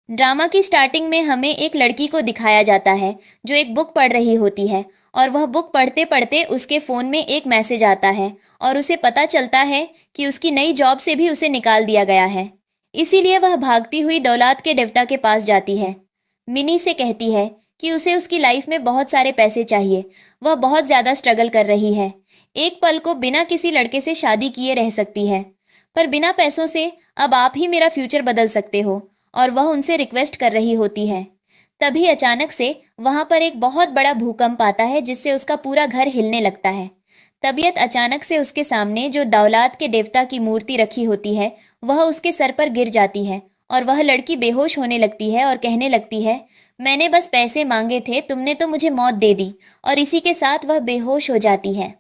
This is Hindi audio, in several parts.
ड्रामा की स्टार्टिंग में हमें एक लड़की को दिखाया जाता है जो एक बुक पढ़ रही होती है और वह बुक पढ़ते पढ़ते उसके फ़ोन में एक मैसेज आता है और उसे पता चलता है कि उसकी नई जॉब से भी उसे निकाल दिया गया है। इसीलिए वह भागती हुई दौलत के देवता के पास जाती है। मिनी से कहती है कि उसे उसकी लाइफ में बहुत सारे पैसे चाहिए। वह बहुत ज़्यादा स्ट्रगल कर रही है। एक पल को बिना किसी लड़के से शादी किए रह सकती है, पर बिना पैसों से अब आप ही मेरा फ्यूचर बदल सकते हो, और वह उनसे रिक्वेस्ट कर रही होती है। तभी अचानक से वहां पर एक बहुत बड़ा भूकंप आता है जिससे उसका पूरा घर हिलने लगता है। तबीयत अचानक से उसके सामने जो दौलत के देवता की मूर्ति रखी होती है वह उसके सर पर गिर जाती है और वह लड़की बेहोश होने लगती है और कहने लगती है, मैंने बस पैसे मांगे थे, तुमने तो मुझे मौत दे दी। और इसी के साथ वह बेहोश हो जाती है।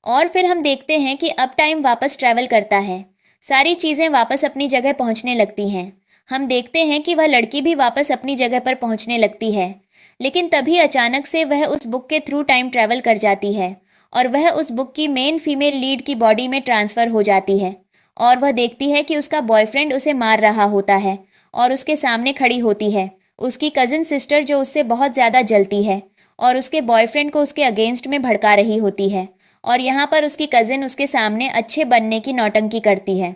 और फिर हम देखते हैं कि अब टाइम वापस ट्रैवल करता है। सारी चीज़ें वापस अपनी जगह पहुंचने लगती हैं। हम देखते हैं कि वह लड़की भी वापस अपनी जगह पर पहुंचने लगती है। लेकिन तभी अचानक से वह उस बुक के थ्रू टाइम ट्रैवल कर जाती है और वह उस बुक की मेन फीमेल लीड की बॉडी में ट्रांसफ़र हो जाती है। और वह देखती है कि उसका बॉयफ्रेंड उसे मार रहा होता है और उसके सामने खड़ी होती है उसकी कज़न सिस्टर जो उससे बहुत ज़्यादा जलती है और उसके बॉयफ्रेंड को उसके अगेंस्ट में भड़का रही होती है। और यहाँ पर उसकी कज़न उसके सामने अच्छे बनने की नौटंकी करती है।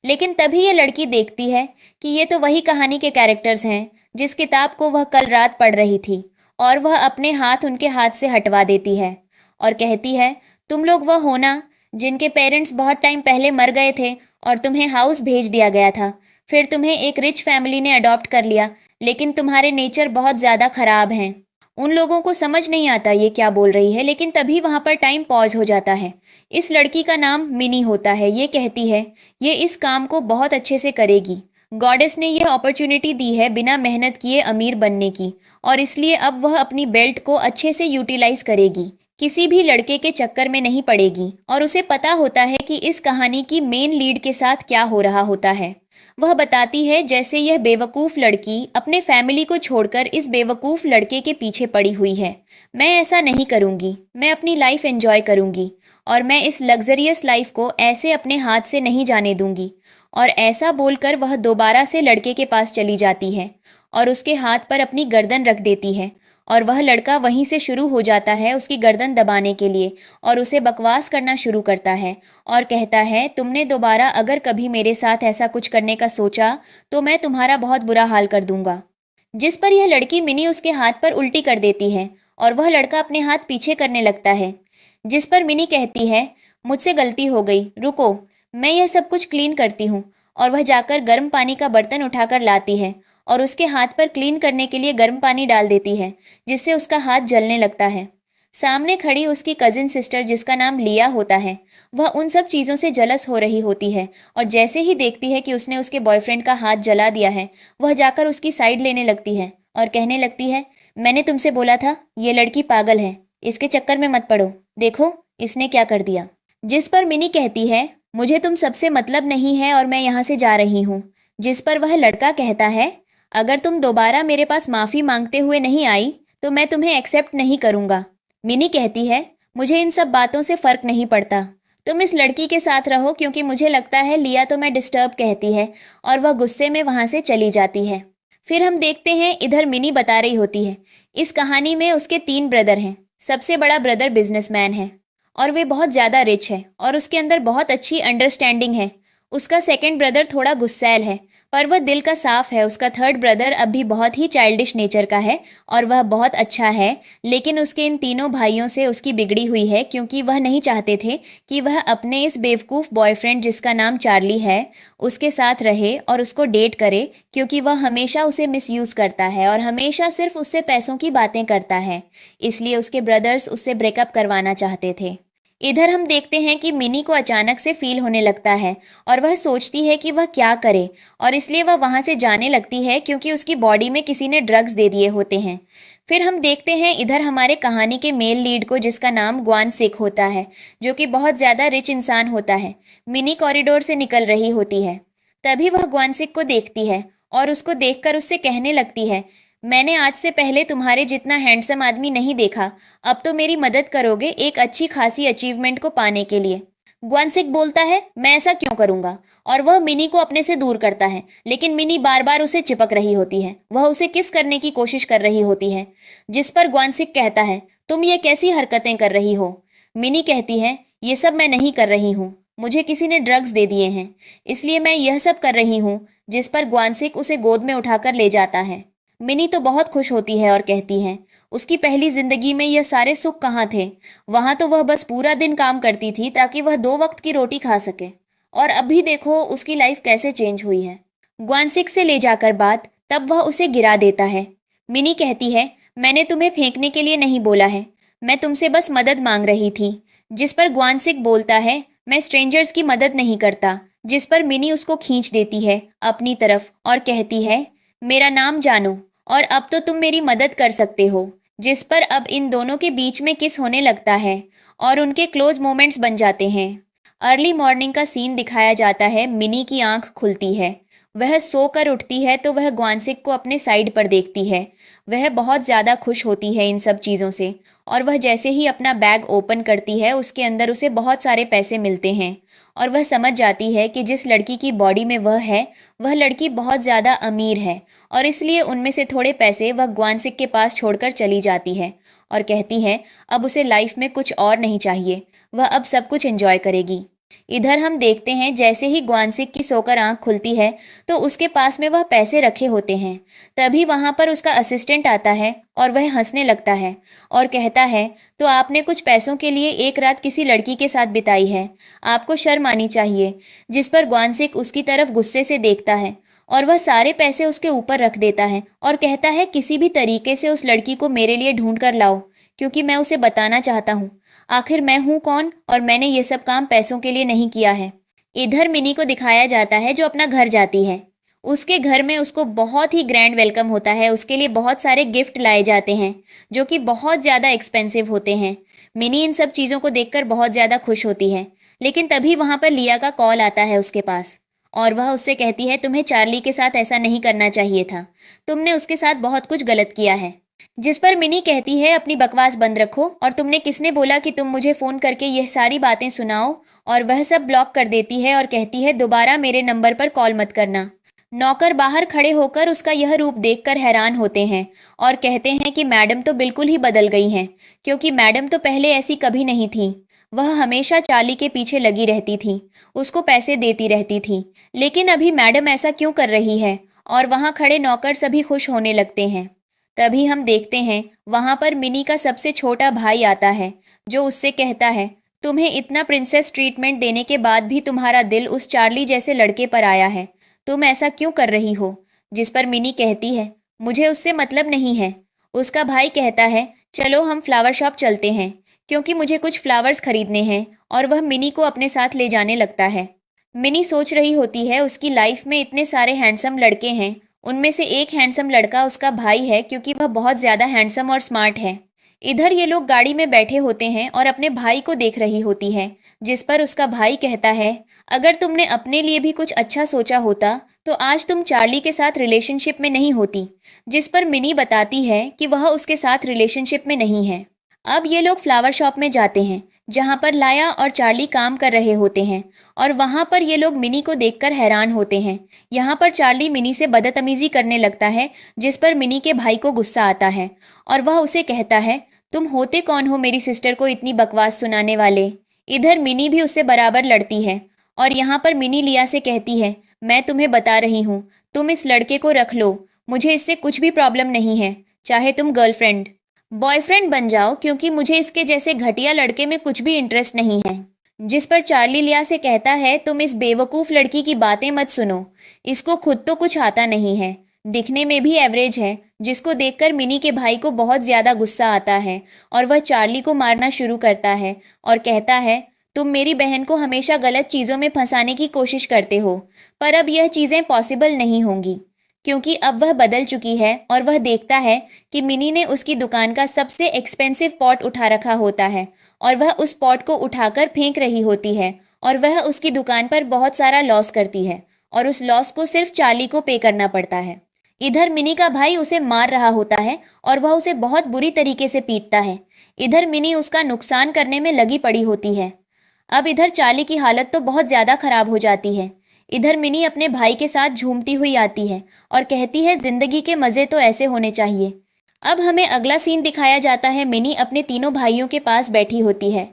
लेकिन तभी ये लड़की देखती है कि ये तो वही कहानी के कैरेक्टर्स हैं जिस किताब को वह कल रात पढ़ रही थी, और वह अपने हाथ उनके हाथ से हटवा देती है और कहती है, तुम लोग वह हो ना जिनके पेरेंट्स बहुत टाइम पहले मर गए थे और तुम्हें हाउस भेज दिया गया था। फिर तुम्हें एक रिच फैमिली ने अडॉप्ट कर लिया, लेकिन तुम्हारे नेचर बहुत ज़्यादा ख़राब हैं। उन लोगों को समझ नहीं आता ये क्या बोल रही है, लेकिन तभी वहाँ पर टाइम पॉज हो जाता है। इस लड़की का नाम मिनी होता है। ये कहती है ये इस काम को बहुत अच्छे से करेगी। गॉडेस ने यह अपॉर्चुनिटी दी है बिना मेहनत किए अमीर बनने की, और इसलिए अब वह अपनी बेल्ट को अच्छे से यूटिलाइज करेगी, किसी भी लड़के के चक्कर में नहीं पड़ेगी। और उसे पता होता है कि इस कहानी की मेन लीड के साथ क्या हो रहा होता है। वह बताती है जैसे यह बेवकूफ़ लड़की अपने फैमिली को छोड़कर इस बेवकूफ़ लड़के के पीछे पड़ी हुई है। मैं ऐसा नहीं करूँगी, मैं अपनी लाइफ एंजॉय करूँगी और मैं इस लग्जरियस लाइफ को ऐसे अपने हाथ से नहीं जाने दूंगी। और ऐसा बोलकर वह दोबारा से लड़के के पास चली जाती है और उसके हाथ पर अपनी गर्दन रख देती है, और वह लड़का वहीं से शुरू हो जाता है उसकी गर्दन दबाने के लिए और उसे बकवास करना शुरू करता है और कहता है, तुमने दोबारा अगर कभी मेरे साथ ऐसा कुछ करने का सोचा तो मैं तुम्हारा बहुत बुरा हाल कर दूंगा। जिस पर यह लड़की मिनी उसके हाथ पर उल्टी कर देती है और वह लड़का अपने हाथ पीछे करने लगता है। जिस पर मिनी कहती है, मुझसे गलती हो गई, रुको, मैं यह सब कुछ क्लीन करती हूँ। और वह जाकर गर्म पानी का बर्तन उठाकर लाती है और उसके हाथ पर क्लीन करने के लिए गर्म पानी डाल देती है, जिससे उसका हाथ जलने लगता है। सामने खड़ी उसकी कजिन सिस्टर जिसका नाम लिया होता है, वह उन सब चीज़ों से जलस हो रही होती है और जैसे ही देखती है कि उसने उसके बॉयफ्रेंड का हाथ जला दिया है, वह जाकर उसकी साइड लेने लगती है और कहने लगती है, मैंने तुमसे बोला था ये लड़की पागल है, इसके चक्कर में मत पड़ो, देखो इसने क्या कर दिया। जिस पर मिनी कहती है, मुझे तुम सबसे मतलब नहीं है और मैं यहाँ से जा रही हूँ। जिस पर वह लड़का कहता है, अगर तुम दोबारा मेरे पास माफ़ी मांगते हुए नहीं आई तो मैं तुम्हें एक्सेप्ट नहीं करूँगा। मिनी कहती है, मुझे इन सब बातों से फ़र्क नहीं पड़ता, तुम इस लड़की के साथ रहो क्योंकि मुझे लगता है लिया तो मैं डिस्टर्ब कहती है और वह गुस्से में वहाँ से चली जाती है। फिर हम देखते हैं इधर मिनी बता रही होती है, इस कहानी में उसके 3 ब्रदर हैं। सबसे बड़ा ब्रदर बिजनेसमैन है और वे बहुत ज़्यादा रिच है और उसके अंदर बहुत अच्छी अंडरस्टैंडिंग है। उसका सेकंड ब्रदर थोड़ा गुस्सैल है पर वह दिल का साफ है। उसका थर्ड ब्रदर अब भी बहुत ही चाइल्डिश नेचर का है और वह बहुत अच्छा है, लेकिन उसके इन तीनों भाइयों से उसकी बिगड़ी हुई है क्योंकि वह नहीं चाहते थे कि वह अपने इस बेवकूफ़ बॉयफ्रेंड जिसका नाम चार्ली है उसके साथ रहे और उसको डेट करे, क्योंकि वह हमेशा उसे मिसयूज़ करता है और हमेशा सिर्फ उससे पैसों की बातें करता है। इसलिए उसके ब्रदर्स उससे ब्रेकअप करवाना चाहते थे। इधर हम देखते हैं कि मिनी को अचानक से फील होने लगता है और वह सोचती है कि वह क्या करे, और इसलिए वह वहाँ से जाने लगती है क्योंकि उसकी बॉडी में किसी ने ड्रग्स दे दिए होते हैं। फिर हम देखते हैं इधर हमारे कहानी के मेल लीड को जिसका नाम ग्वान सिक होता है, जो कि बहुत ज़्यादा रिच इंसान होता है। मिनी कॉरिडोर से निकल रही होती है। तभी वह ग्वान सिक को देखती है और उसको देखकर उससे कहने लगती है, मैंने आज से पहले तुम्हारे जितना हैंडसम आदमी नहीं देखा, अब तो मेरी मदद करोगे एक अच्छी खासी अचीवमेंट को पाने के लिए। ग्वानसिक बोलता है, मैं ऐसा क्यों करूंगा, और वह मिनी को अपने से दूर करता है, लेकिन मिनी बार बार उसे चिपक रही होती है। वह उसे किस करने की कोशिश कर रही होती है, जिस पर ग्वानसिक कहता है, तुम ये कैसी हरकतें कर रही हो। मिनी कहती है, ये सब मैं नहीं कर रही हूँ, मुझे किसी ने ड्रग्स दे दिए हैं, इसलिए मैं यह सब कर रही हूँ। जिस पर ग्वानसिक उसे गोद में उठाकर ले जाता है। मिनी तो बहुत खुश होती है और कहती है, उसकी पहली जिंदगी में यह सारे सुख कहाँ थे। वहां तो वह बस पूरा दिन काम करती थी ताकि वह 2 वक्त की रोटी खा सके, और अभी देखो उसकी लाइफ कैसे चेंज हुई है। ग्वानसिक से ले जाकर बात, तब वह उसे गिरा देता है। मिनी कहती है, मैंने तुम्हें फेंकने के लिए नहीं बोला है, मैं तुमसे बस मदद मांग रही थी। जिस पर ग्वानसिक बोलता है, मैं स्ट्रेंजर्स की मदद नहीं करता। जिस पर मिनी उसको खींच देती है अपनी तरफ और कहती है, मेरा नाम जानो और अब तो तुम मेरी मदद कर सकते हो। जिस पर अब इन दोनों के बीच में किस होने लगता है और उनके क्लोज मोमेंट्स बन जाते हैं। अर्ली मॉर्निंग का सीन दिखाया जाता है। मिनी की आंख खुलती है, वह सोकर उठती है तो वह ग्वानसिक को अपने साइड पर देखती है। वह बहुत ज़्यादा खुश होती है इन सब चीज़ों से, और वह जैसे ही अपना बैग ओपन करती है उसके अंदर उसे बहुत सारे पैसे मिलते हैं, और वह समझ जाती है कि जिस लड़की की बॉडी में वह है वह लड़की बहुत ज़्यादा अमीर है, और इसलिए उनमें से थोड़े पैसे वह ग्वानसिक के पास छोड़कर चली जाती है और कहती है अब उसे लाइफ में कुछ और नहीं चाहिए, वह अब सब कुछ एंजॉय करेगी। इधर हम देखते हैं जैसे ही ग्वानसिक की सोकर आंख खुलती है तो उसके पास में वह पैसे रखे होते हैं। तभी वहां पर उसका असिस्टेंट आता है और वह हंसने लगता है और कहता है, तो आपने कुछ पैसों के लिए एक रात किसी लड़की के साथ बिताई है, आपको शर्म आनी चाहिए। जिस पर ग्वानसिक उसकी तरफ गुस्से से देखता है और वह सारे पैसे उसके ऊपर रख देता है और कहता है, किसी भी तरीके से उस लड़की को मेरे लिए ढूंढ कर लाओ, क्योंकि मैं उसे बताना चाहता हूँ आखिर मैं हूँ कौन और मैंने ये सब काम पैसों के लिए नहीं किया है। इधर मिनी को दिखाया जाता है जो अपना घर जाती है। उसके घर में उसको बहुत ही ग्रैंड वेलकम होता है, उसके लिए बहुत सारे गिफ्ट लाए जाते हैं जो कि बहुत ज़्यादा एक्सपेंसिव होते हैं। मिनी इन सब चीज़ों को देखकर बहुत ज़्यादा खुश होती है, लेकिन तभी वहाँ पर लिया का कॉल आता है उसके पास और वह उससे कहती है, तुम्हें चार्ली के साथ ऐसा नहीं करना चाहिए था, तुमने उसके साथ बहुत कुछ गलत किया है। जिस पर मिनी कहती है, अपनी बकवास बंद रखो और तुमने किसने बोला कि तुम मुझे फ़ोन करके यह सारी बातें सुनाओ, और वह सब ब्लॉक कर देती है और कहती है, दोबारा मेरे नंबर पर कॉल मत करना। नौकर बाहर खड़े होकर उसका यह रूप देखकर हैरान होते हैं और कहते हैं कि मैडम तो बिल्कुल ही बदल गई हैं, क्योंकि मैडम तो पहले ऐसी कभी नहीं थी। वह हमेशा चार्ली के पीछे लगी रहती थी, उसको पैसे देती रहती थी, लेकिन अभी मैडम ऐसा क्यों कर रही है। और वहाँ खड़े नौकर सभी खुश होने लगते हैं। तभी हम देखते हैं वहां पर मिनी का सबसे छोटा भाई आता है जो उससे कहता है, तुम्हें इतना प्रिंसेस ट्रीटमेंट देने के बाद भी तुम्हारा दिल उस चार्ली जैसे लड़के पर आया है, तुम ऐसा क्यों कर रही हो। जिस पर मिनी कहती है, मुझे उससे मतलब नहीं है। उसका भाई कहता है, चलो हम फ्लावर शॉप चलते हैं, क्योंकि मुझे कुछ फ्लावर्स खरीदने हैं, और वह मिनी को अपने साथ ले जाने लगता है। मिनी सोच रही होती है उसकी लाइफ में इतने सारे हैंडसम लड़के हैं, उनमें से एक हैंडसम लड़का उसका भाई है क्योंकि वह बहुत ज़्यादा हैंडसम और स्मार्ट है। इधर ये लोग गाड़ी में बैठे होते हैं और अपने भाई को देख रही होती है। जिस पर उसका भाई कहता है, अगर तुमने अपने लिए भी कुछ अच्छा सोचा होता तो आज तुम चार्ली के साथ रिलेशनशिप में नहीं होती। जिस पर मिनी बताती है कि वह उसके साथ रिलेशनशिप में नहीं है। अब ये लोग फ्लावर शॉप में जाते हैं जहाँ पर लाया और चार्ली काम कर रहे होते हैं, और वहाँ पर ये लोग मिनी को देखकर हैरान होते हैं। यहाँ पर चार्ली मिनी से बदतमीजी करने लगता है, जिस पर मिनी के भाई को गुस्सा आता है और वह उसे कहता है, तुम होते कौन हो मेरी सिस्टर को इतनी बकवास सुनाने वाले। इधर मिनी भी उससे बराबर लड़ती है और यहाँ पर मिनी लिया से कहती है, मैं तुम्हें बता रही हूँ, तुम इस लड़के को रख लो, मुझे इससे कुछ भी प्रॉब्लम नहीं है, चाहे तुम गर्लफ्रेंड बॉयफ्रेंड बन जाओ, क्योंकि मुझे इसके जैसे घटिया लड़के में कुछ भी इंटरेस्ट नहीं है। जिस पर चार्ली लिया से कहता है, तुम इस बेवकूफ़ लड़की की बातें मत सुनो, इसको खुद तो कुछ आता नहीं है, दिखने में भी एवरेज है। जिसको देखकर मिनी के भाई को बहुत ज़्यादा गुस्सा आता है और वह चार्ली को मारना शुरू करता है और कहता है, तुम मेरी बहन को हमेशा गलत चीज़ों में फंसाने की कोशिश करते हो, पर अब यह चीज़ें पॉसिबल नहीं होंगी, क्योंकि अब वह बदल चुकी है और वह देखता है कि मिनी ने उसकी दुकान का सबसे एक्सपेंसिव पॉट उठा रखा होता है और वह उस पॉट को उठाकर फेंक रही होती है, और वह उसकी दुकान पर बहुत सारा लॉस करती है और उस लॉस को सिर्फ चार्ली को पे करना पड़ता है। इधर मिनी का भाई उसे मार रहा होता है और वह उसे बहुत बुरी तरीके से पीटता है। इधर मिनी उसका नुकसान करने में लगी पड़ी होती है। अब इधर चार्ली की हालत तो बहुत ज़्यादा खराब हो जाती है। इधर मिनी अपने भाई के साथ झूमती हुई आती है और कहती है जिंदगी के मज़े तो ऐसे होने चाहिए। अब हमें अगला सीन दिखाया जाता है। मिनी अपने तीनों भाइयों के पास बैठी होती है,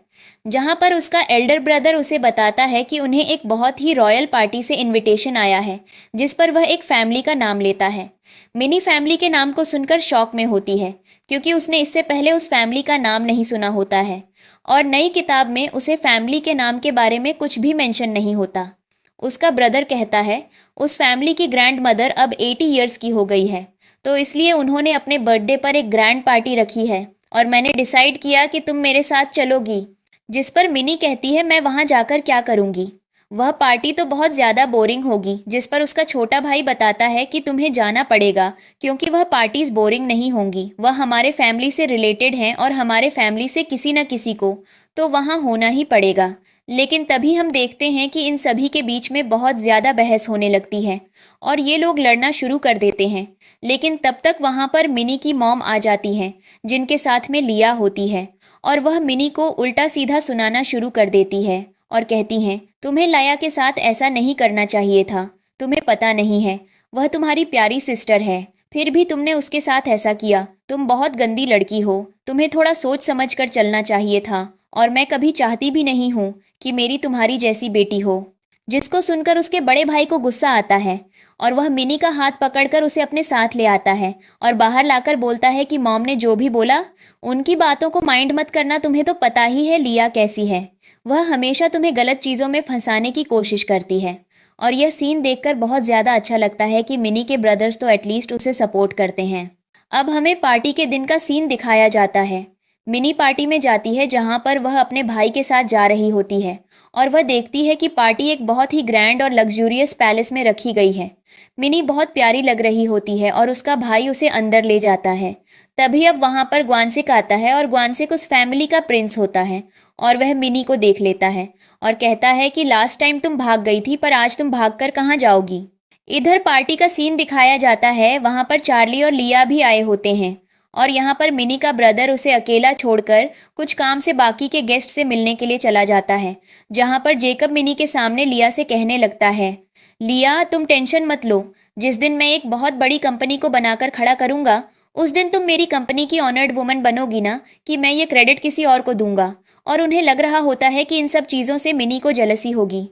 जहां पर उसका एल्डर ब्रदर उसे बताता है कि उन्हें एक बहुत ही रॉयल पार्टी से इनविटेशन आया है, जिस पर वह एक फैमिली का नाम लेता है। मिनी फैमिली के नाम को सुनकर शॉक में होती है, क्योंकि उसने इससे पहले उस फैमिली का नाम नहीं सुना होता है और नई किताब में उसे फैमिली के नाम के बारे में कुछ भी मेंशन नहीं होता। उसका ब्रदर कहता है उस फैमिली की ग्रैंड मदर अब 80 ईयर्स की हो गई है, तो इसलिए उन्होंने अपने बर्थडे पर एक ग्रैंड पार्टी रखी है और मैंने डिसाइड किया कि तुम मेरे साथ चलोगी। जिस पर मिनी कहती है मैं वहां जाकर क्या करूंगी, वह पार्टी तो बहुत ज़्यादा बोरिंग होगी। जिस पर उसका छोटा भाई बताता है कि तुम्हें जाना पड़ेगा, क्योंकि वह पार्टीज बोरिंग नहीं होंगी, वह हमारे फैमिली से रिलेटेड हैं और हमारे फैमिली से किसी न किसी को तो वहाँ होना ही पड़ेगा। लेकिन तभी हम देखते हैं कि इन सभी के बीच में बहुत ज़्यादा बहस होने लगती है और ये लोग लड़ना शुरू कर देते हैं। लेकिन तब तक वहाँ पर मिनी की मॉम आ जाती हैं, जिनके साथ में लिया होती है, और वह मिनी को उल्टा सीधा सुनाना शुरू कर देती है और कहती हैं तुम्हें लाया के साथ ऐसा नहीं करना चाहिए था, तुम्हें पता नहीं है वह तुम्हारी प्यारी सिस्टर है, फिर भी तुमने उसके साथ ऐसा किया, तुम बहुत गंदी लड़की हो, तुम्हें थोड़ा सोच समझ कर चलना चाहिए था और मैं कभी चाहती भी नहीं हूँ कि मेरी तुम्हारी जैसी बेटी हो। जिसको सुनकर उसके बड़े भाई को गुस्सा आता है और वह मिनी का हाथ पकड़कर उसे अपने साथ ले आता है और बाहर लाकर बोलता है कि मॉम ने जो भी बोला उनकी बातों को माइंड मत करना, तुम्हें तो पता ही है लिया कैसी है, वह हमेशा तुम्हें गलत चीज़ों में फंसाने की कोशिश करती है। और यह सीन देखकर बहुत ज़्यादा अच्छा लगता है कि मिनी के ब्रदर्स तो एटलीस्ट उसे सपोर्ट करते हैं। अब हमें पार्टी के दिन का सीन दिखाया जाता है। मिनी पार्टी में जाती है, जहां पर वह अपने भाई के साथ जा रही होती है और वह देखती है कि पार्टी एक बहुत ही ग्रैंड और लग्जूरियस पैलेस में रखी गई है। मिनी बहुत प्यारी लग रही होती है और उसका भाई उसे अंदर ले जाता है। तभी अब वहां पर ग्वानसिक आता है और ग्वानसिक उस फैमिली का प्रिंस होता है और वह मिनी को देख लेता है और कहता है कि लास्ट टाइम तुम भाग गई थी, पर आज तुम भागकर कहाँ जाओगी। इधर पार्टी का सीन दिखाया जाता है। वहां पर चार्ली और लिया भी आए होते हैं और यहाँ पर मिनी का ब्रदर उसे अकेला छोड़कर कुछ काम से बाकी के गेस्ट से मिलने के लिए चला जाता है, जहाँ पर जेकब मिनी के सामने लिया से कहने लगता है लिया तुम टेंशन मत लो, जिस दिन मैं एक बहुत बड़ी कंपनी को बनाकर खड़ा करूंगा उस दिन तुम मेरी कंपनी की ऑनर्ड वुमन बनोगी ना, कि मैं ये क्रेडिट किसी और को दूंगा। और उन्हें लग रहा होता है कि इन सब चीज़ों से मिनी को जेलसी होगी।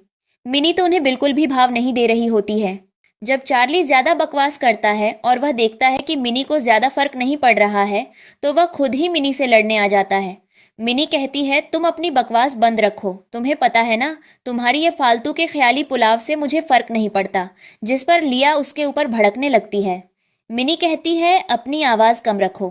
मिनी तो उन्हें बिल्कुल भी भाव नहीं दे रही होती है। जब चार्ली ज़्यादा बकवास करता है और वह देखता है कि मिनी को ज़्यादा फर्क नहीं पड़ रहा है, तो वह खुद ही मिनी से लड़ने आ जाता है। मिनी कहती है तुम अपनी बकवास बंद रखो, तुम्हें पता है ना तुम्हारी ये फालतू के ख्याली पुलाव से मुझे फ़र्क नहीं पड़ता। जिस पर लिया उसके ऊपर भड़कने लगती है। मिनी कहती है अपनी आवाज़ कम रखो,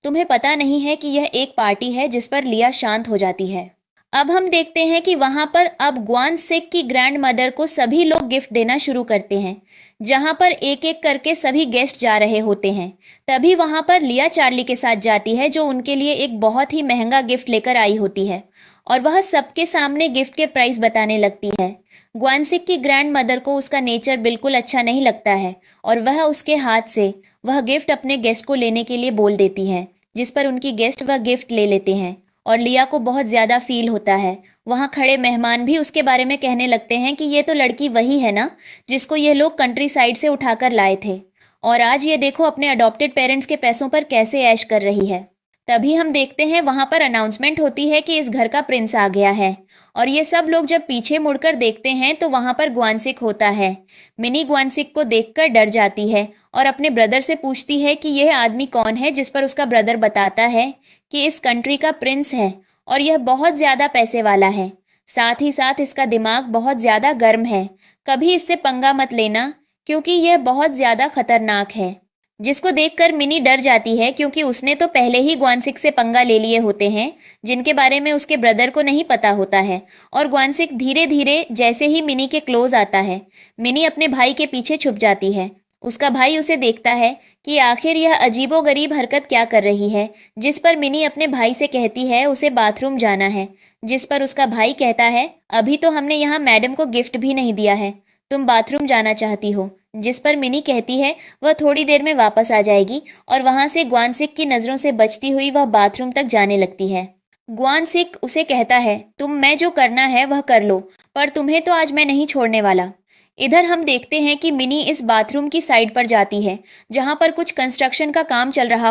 तुम्हें पता नहीं है कि यह एक पार्टी है। जिस पर लिया शांत हो जाती है। अब हम देखते हैं कि वहां पर अब ग्वानसिक की ग्रैंड मदर को सभी लोग गिफ्ट देना शुरू करते हैं, जहां पर एक एक करके सभी गेस्ट जा रहे होते हैं। तभी वहां पर लिया चार्ली के साथ जाती है, जो उनके लिए एक बहुत ही महंगा गिफ्ट लेकर आई होती है और वह सबके सामने गिफ्ट के प्राइस बताने लगती है। ग्वानसिक की ग्रैंड मदर को उसका नेचर बिल्कुल अच्छा नहीं लगता है और वह उसके हाथ से वह गिफ्ट अपने गेस्ट को लेने के लिए बोल देती है, जिस पर उनकी गेस्ट वह गिफ्ट ले लेते हैं और लिया को बहुत ज़्यादा फील होता है। वहाँ खड़े मेहमान भी उसके बारे में कहने लगते हैं कि ये तो लड़की वही है ना जिसको ये लोग कंट्री साइड से उठाकर लाए थे, और आज ये देखो अपने अडॉप्टेड पेरेंट्स के पैसों पर कैसे ऐश कर रही है। तभी हम देखते हैं वहाँ पर अनाउंसमेंट होती है कि इस घर का प्रिंस आ गया है, और ये सब लोग जब पीछे मुड़कर देखते हैं तो वहाँ पर ग्वानसिक होता है। मिनी ग्वानसिक को देखकर डर जाती है और अपने ब्रदर से पूछती है कि यह आदमी कौन है, जिस पर उसका ब्रदर बताता है कि इस कंट्री का प्रिंस है और यह बहुत ज़्यादा पैसे वाला है, साथ ही साथ इसका दिमाग बहुत ज़्यादा गर्म है, कभी इससे पंगा मत लेना क्योंकि यह बहुत ज़्यादा खतरनाक है। जिसको देखकर मिनी डर जाती है, क्योंकि उसने तो पहले ही ग्वानसिक से पंगा ले लिए होते हैं जिनके बारे में उसके ब्रदर को नहीं पता होता है। और ग्वानसिक धीरे धीरे जैसे ही मिनी के क्लोज आता है, मिनी अपने भाई के पीछे छुप जाती है। उसका भाई उसे देखता है कि आखिर यह अजीबोगरीब हरकत क्या कर रही है, जिस पर मिनी अपने भाई से कहती है उसे बाथरूम जाना है। जिस पर उसका भाई कहता है अभी तो हमने यहाँ मैडम को गिफ्ट भी नहीं दिया है, तुम बाथरूम जाना चाहती हो। जिस पर मिनी कहती है वह थोड़ी देर में वापस आ जाएगी और वहाँ से ग्वानसिक की नज़रों से बचती हुई वह बाथरूम तक जाने लगती है। ग्वानसिक उसे कहता है, तुम मैं जो करना है वह कर लो, पर तुम्हें तो आज मैं नहीं छोड़ने वाला। इधर हम देखते हैं कि मिनी इस बाथरूम की साइड पर जाती है जहां पर कुछ कंस्ट्रक्शन का काम चल रहा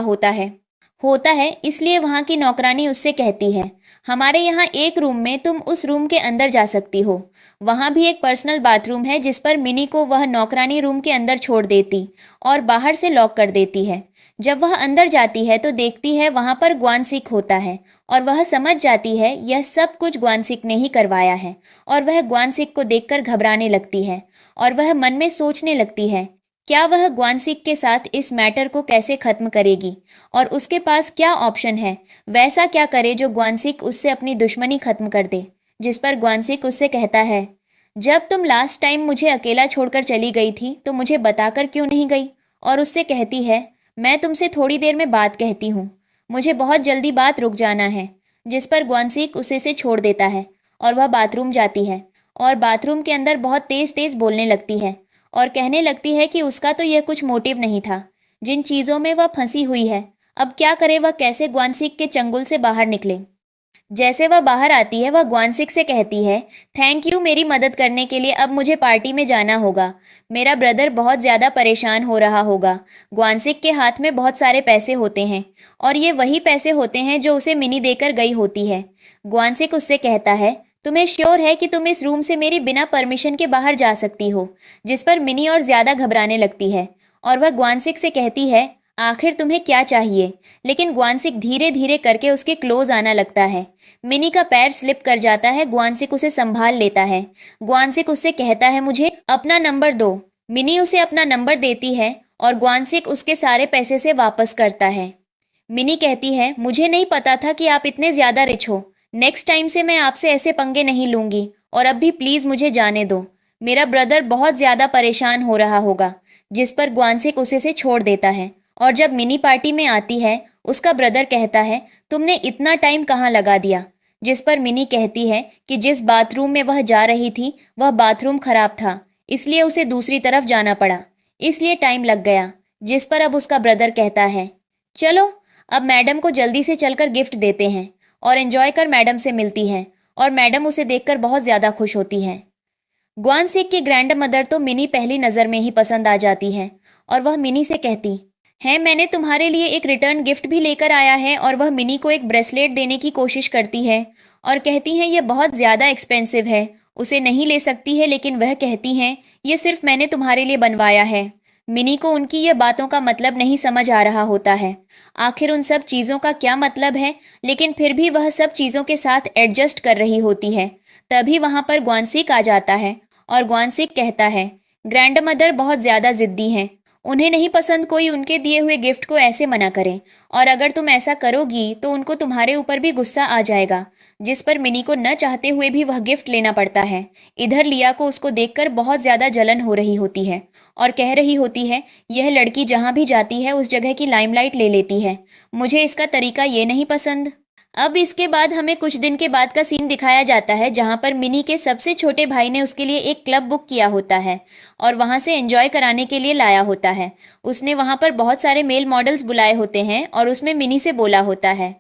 होता है इसलिए वहां की नौकरानी उससे कहती है, हमारे यहाँ एक रूम में तुम उस रूम के अंदर जा सकती हो। वहां भी एक पर्सनल बाथरूम है जिस पर मिनी को वह नौकरानी रूम के अंदर छोड़ देती और बाहर से लॉक कर देती है। जब वह अंदर जाती है तो देखती है वहां पर ग्वानसिक होता है और वह समझ जाती है यह सब कुछ ग्वानसिक ने ही करवाया है और वह ग्वानसिक को देखकर घबराने लगती है और वह मन में सोचने लगती है क्या वह ग्वानसिक के साथ इस मैटर को कैसे खत्म करेगी और उसके पास क्या ऑप्शन है, वैसा क्या करे जो ग्वानसिक उससे अपनी दुश्मनी खत्म कर दे। जिस पर ग्वानसिक उससे कहता है, जब तुम लास्ट टाइम मुझे अकेला छोड़कर चली गई थी तो मुझे बताकर क्यों नहीं गई। और उससे कहती है, मैं तुमसे थोड़ी देर में बात कहती हूँ, मुझे बहुत जल्दी बात रुक जाना है। जिस पर ग्वानसिक उसे से छोड़ देता है और वह बाथरूम जाती है और बाथरूम के अंदर बहुत तेज तेज बोलने लगती है और कहने लगती है कि उसका तो यह कुछ मोटिव नहीं था, जिन चीज़ों में वह फंसी हुई है अब क्या करे, वह कैसे ग्वानसिक के चंगुल से बाहर निकले। जैसे वह बाहर आती है वह ग्वानसिक से कहती है, थैंक यू मेरी मदद करने के लिए, अब मुझे पार्टी में जाना होगा, मेरा ब्रदर बहुत ज़्यादा परेशान हो रहा होगा। ग्वानसिक के हाथ में बहुत सारे पैसे होते हैं और ये वही पैसे होते हैं जो उसे मिनी देकर गई होती है। ग्वानसिक उससे कहता है, तुम्हें श्योर है कि तुम इस रूम से मेरी बिना परमिशन के बाहर जा सकती हो। जिस पर मिनी और ज़्यादा घबराने लगती है और वह ग्वानसिक से कहती है, आखिर तुम्हें क्या चाहिए। लेकिन ग्वानसिक धीरे धीरे करके उसके क्लोज आना लगता है। मिनी का पैर स्लिप कर जाता है, ग्वानसिक उसे संभाल लेता है। ग्वानसिक उससे कहता है, मुझे अपना नंबर दो। मिनी उसे अपना नंबर देती है और ग्वानसिक उसके सारे पैसे से वापस करता है। मिनी कहती है, मुझे नहीं पता था कि आप इतने ज़्यादा रिच हो, नेक्स्ट टाइम से मैं आपसे ऐसे पंगे नहीं लूंगी और अब भी प्लीज़ मुझे जाने दो, मेरा ब्रदर बहुत ज़्यादा परेशान हो रहा होगा। जिस पर ग्वानसिक उसे से छोड़ देता है और जब मिनी पार्टी में आती है उसका ब्रदर कहता है, तुमने इतना टाइम कहाँ लगा दिया। जिस पर मिनी कहती है कि जिस बाथरूम में वह जा रही थी वह बाथरूम खराब था, इसलिए उसे दूसरी तरफ जाना पड़ा, इसलिए टाइम लग गया। जिस पर अब उसका ब्रदर कहता है, चलो अब मैडम को जल्दी से चलकर गिफ्ट देते हैं, और एंजॉय कर मैडम से मिलती है और मैडम उसे देखकर बहुत ज़्यादा खुश होती है। ग्वानसिक की ग्रैंड मदर तो मिनी पहली नज़र में ही पसंद आ जाती है और वह मिनी से कहती है, मैंने तुम्हारे लिए एक रिटर्न गिफ्ट भी लेकर आया है। और वह मिनी को एक ब्रेसलेट देने की कोशिश करती है और कहती हैं यह बहुत ज़्यादा एक्सपेंसिव है, उसे नहीं ले सकती है, लेकिन वह कहती हैं ये सिर्फ मैंने तुम्हारे लिए बनवाया है। मिनी को उनकी ये बातों का मतलब नहीं समझ आ रहा होता है, आखिर उन सब चीज़ों का क्या मतलब है, लेकिन फिर भी वह सब चीज़ों के साथ एडजस्ट कर रही होती है। तभी वहाँ पर ग्वानसिक आ जाता है और ग्वानसिक कहता है, ग्रैंड मदर बहुत ज़्यादा ज़िद्दी हैं, उन्हें नहीं पसंद कोई उनके दिए हुए गिफ्ट को ऐसे मना करे, और अगर तुम ऐसा करोगी तो उनको तुम्हारे ऊपर भी गुस्सा आ जाएगा। जिस पर मिनी को न चाहते हुए भी वह गिफ्ट लेना पड़ता है। इधर लिया को उसको देखकर बहुत ज़्यादा जलन हो रही होती है और कह रही होती है, यह लड़की जहाँ भी जाती है उस जगह की लाइमलाइट ले लेती है, मुझे इसका तरीका ये नहीं पसंद। अब इसके बाद हमें कुछ दिन के बाद का सीन दिखाया जाता है जहां पर मिनी के सबसे छोटे भाई ने उसके लिए एक क्लब बुक किया होता है और वहां से एंजॉय कराने के लिए लाया होता है। उसने वहां पर बहुत सारे मेल मॉडल्स बुलाए होते हैं और उसमें मिनी से बोला होता है,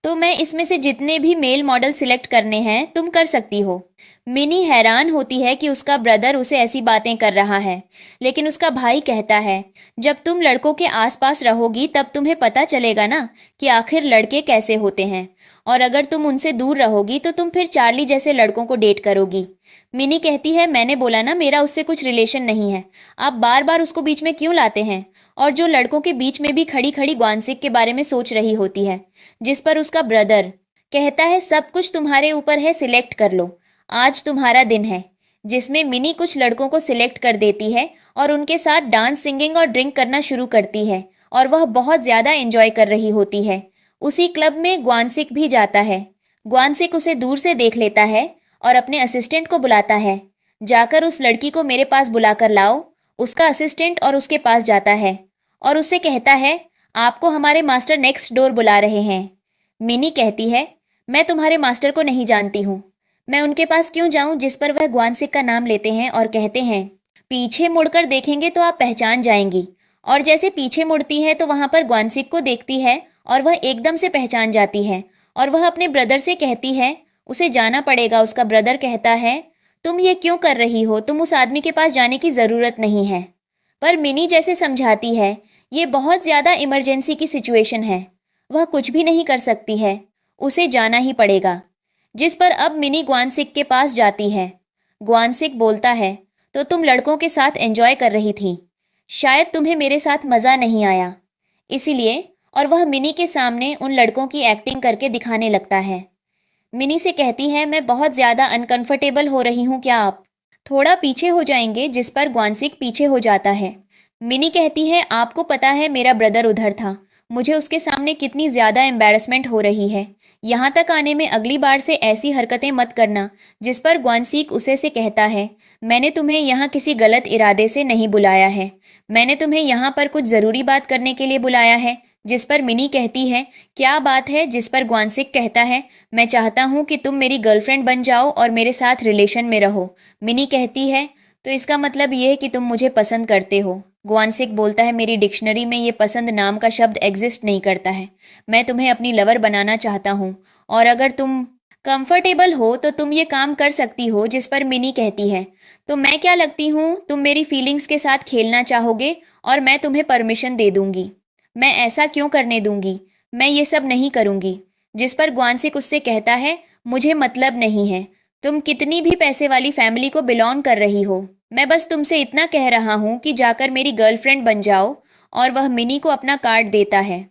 तो मैं इसमें से जितने भी मेल मॉडल सिलेक्ट करने हैं तुम कर सकती हो। मिनी हैरान होती है कि उसका ब्रदर उसे ऐसी बातें कर रहा है, लेकिन उसका भाई कहता है, जब तुम लड़कों के आसपास रहोगी तब तुम्हें पता चलेगा ना कि आखिर लड़के कैसे होते हैं, और अगर तुम उनसे दूर रहोगी तो तुम फिर चार्ली जैसे लड़कों को डेट करोगी। मिनी कहती है, मैंने बोला ना मेरा उससे कुछ रिलेशन नहीं है, आप बार बार उसको बीच में क्यों लाते हैं। और जो लड़कों के बीच में भी खड़ी खड़ी ग्वानसिक के बारे में सोच रही होती है। जिस पर उसका ब्रदर कहता है, सब कुछ तुम्हारे ऊपर है, सिलेक्ट कर लो, आज तुम्हारा दिन है। जिसमें मिनी कुछ लड़कों को सिलेक्ट कर देती है और उनके साथ डांस, सिंगिंग और ड्रिंक करना शुरू करती है और वह बहुत ज़्यादा एंजॉय कर रही होती है। उसी क्लब में ग्वानसिक भी जाता है। ग्वानसिक उसे दूर से देख लेता है और अपने असिस्टेंट को बुलाता है, जाकर उस लड़की को मेरे पास बुलाकर लाओ। उसका असिस्टेंट और उसके पास जाता है और उससे कहता है, आपको हमारे मास्टर नेक्स्ट डोर बुला रहे हैं। मिनी कहती है, मैं तुम्हारे मास्टर को नहीं जानती हूँ, मैं उनके पास क्यों जाऊं। जिस पर वह ग्वानसिक का नाम लेते हैं और कहते हैं, पीछे मुड़कर देखेंगे तो आप पहचान जाएंगी। और जैसे पीछे मुड़ती है तो वहां पर ग्वानसिक को देखती है और वह एकदम से पहचान जाती है और वह अपने ब्रदर से कहती है उसे जाना पड़ेगा। उसका ब्रदर कहता है तुम ये क्यों कर रही हो, तुम उस आदमी के पास जाने की ज़रूरत नहीं है। पर मिनी जैसे समझाती है ये बहुत ज़्यादा इमरजेंसी की सिचुएशन है, वह कुछ भी नहीं कर सकती है, उसे जाना ही पड़ेगा। जिस पर अब मिनी ग्वानसिक के पास जाती है। ग्वानसिक बोलता है तो तुम लड़कों के साथ एंजॉय कर रही थी, शायद तुम्हें मेरे साथ मज़ा नहीं आया इसीलिए। और वह मिनी के सामने उन लड़कों की एक्टिंग करके दिखाने लगता है। मिनी से कहती है मैं बहुत ज़्यादा अनकंफर्टेबल हो रही हूँ, क्या आप थोड़ा पीछे हो जाएंगे। जिस पर ग्वानसिक पीछे हो जाता है। मिनी कहती है आपको पता है मेरा ब्रदर उधर था, मुझे उसके सामने कितनी ज़्यादा एम्बैरसमेंट हो रही है, यहाँ तक आने में अगली बार से ऐसी हरकतें मत करना। जिस पर ग्वानसिक उसे से कहता है मैंने तुम्हें यहाँ किसी गलत इरादे से नहीं बुलाया है, मैंने तुम्हें यहाँ पर कुछ ज़रूरी बात करने के लिए बुलाया है। जिस पर मिनी कहती है क्या बात है। जिस पर ग्वानसिक कहता है मैं चाहता हूँ कि तुम मेरी गर्लफ्रेंड बन जाओ और मेरे साथ रिलेशन में रहो। मिनी कहती है तो इसका मतलब ये है कि तुम मुझे पसंद करते हो। ग्वानसिक बोलता है मेरी डिक्शनरी में ये पसंद नाम का शब्द एग्जिस्ट नहीं करता है, मैं तुम्हें अपनी लवर बनाना चाहता हूँ और अगर तुम कंफर्टेबल हो तो तुम ये काम कर सकती हो। जिस पर मिनी कहती है तो मैं क्या लगती हूँ, तुम मेरी फीलिंग्स के साथ खेलना चाहोगे और मैं तुम्हें परमिशन दे दूंगी। मैं ऐसा क्यों करने दूंगी, मैं ये सब नहीं करूंगी। जिस पर ग्वानसिक उससे कहता है मुझे मतलब नहीं है तुम कितनी भी पैसे वाली फैमिली को बिलोंग कर रही हो, मैं बस तुमसे इतना कह रहा हूँ कि जाकर मेरी गर्लफ्रेंड बन जाओ। और वह मिनी को अपना कार्ड देता है।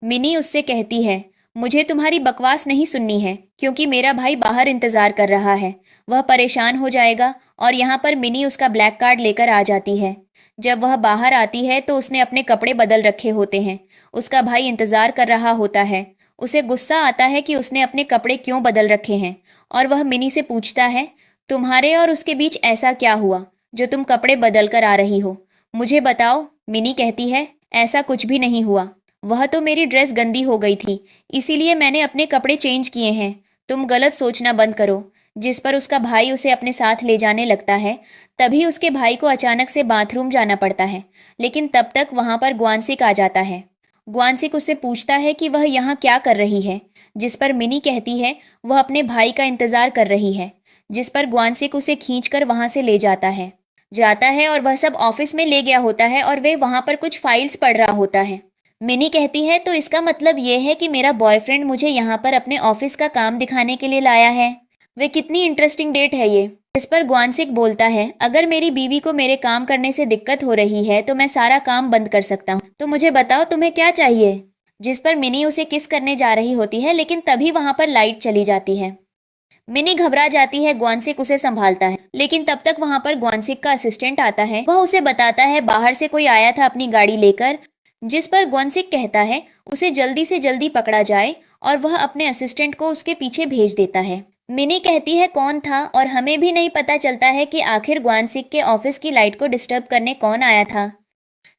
मिनी उससे कहती है मुझे तुम्हारी बकवास नहीं सुननी है क्योंकि मेरा भाई बाहर इंतज़ार कर रहा है, वह परेशान हो जाएगा। और यहाँ पर मिनी उसका ब्लैक कार्ड लेकर आ जाती है। जब वह बाहर आती है तो उसने अपने कपड़े बदल रखे होते हैं, उसका भाई इंतज़ार कर रहा होता है। उसे गुस्सा आता है कि उसने अपने कपड़े क्यों बदल रखे हैं और वह मिनी से पूछता है तुम्हारे और उसके बीच ऐसा क्या हुआ जो तुम कपड़े बदल कर आ रही हो, मुझे बताओ। मिनी कहती है ऐसा कुछ भी नहीं हुआ, वह तो मेरी ड्रेस गंदी हो गई थी इसीलिए मैंने अपने कपड़े चेंज किए हैं, तुम गलत सोचना बंद करो। जिस पर उसका भाई उसे अपने साथ ले जाने लगता है। तभी उसके भाई को अचानक से बाथरूम जाना पड़ता है, लेकिन तब तक वहाँ पर ग्वानसिक आ जाता है। ग्वानसिक उससे पूछता है कि वह यहाँ क्या कर रही है। जिस पर मिनी कहती है वह अपने भाई का इंतज़ार कर रही है। जिस पर ग्वानसिक उसे खींचकर वहाँ से ले जाता है और वह सब ऑफिस में ले गया होता है और वे वहाँ पर कुछ फाइल्स पढ़ रहा होता है। मिनी कहती है तो इसका मतलब ये है कि मेरा बॉयफ्रेंड मुझे यहाँ पर अपने ऑफिस का काम दिखाने के लिए लाया है, वे कितनी इंटरेस्टिंग डेट है ये। इस पर ग्वानसिक बोलता है अगर मेरी बीवी को मेरे काम करने से दिक्कत हो रही है तो मैं सारा काम बंद कर सकता हूँ, तो मुझे बताओ तुम्हें क्या चाहिए। जिस पर मिनी उसे किस करने जा रही होती है, लेकिन तभी वहाँ पर लाइट चली जाती है। मिनी घबरा जाती है, ग्वानसिक उसे संभालता है, लेकिन तब तक वहाँ पर ग्वानसिक का असिस्टेंट आता है। वह उसे बताता है बाहर से कोई आया था अपनी गाड़ी लेकर। जिस पर ग्वानसिक कहता है उसे जल्दी से जल्दी पकड़ा जाए और वह अपने असिस्टेंट को उसके पीछे भेज देता है। मिनी कहती है कौन था और हमें भी नहीं पता चलता है कि आखिर ग्वानसिक के ऑफिस की लाइट को डिस्टर्ब करने कौन आया था।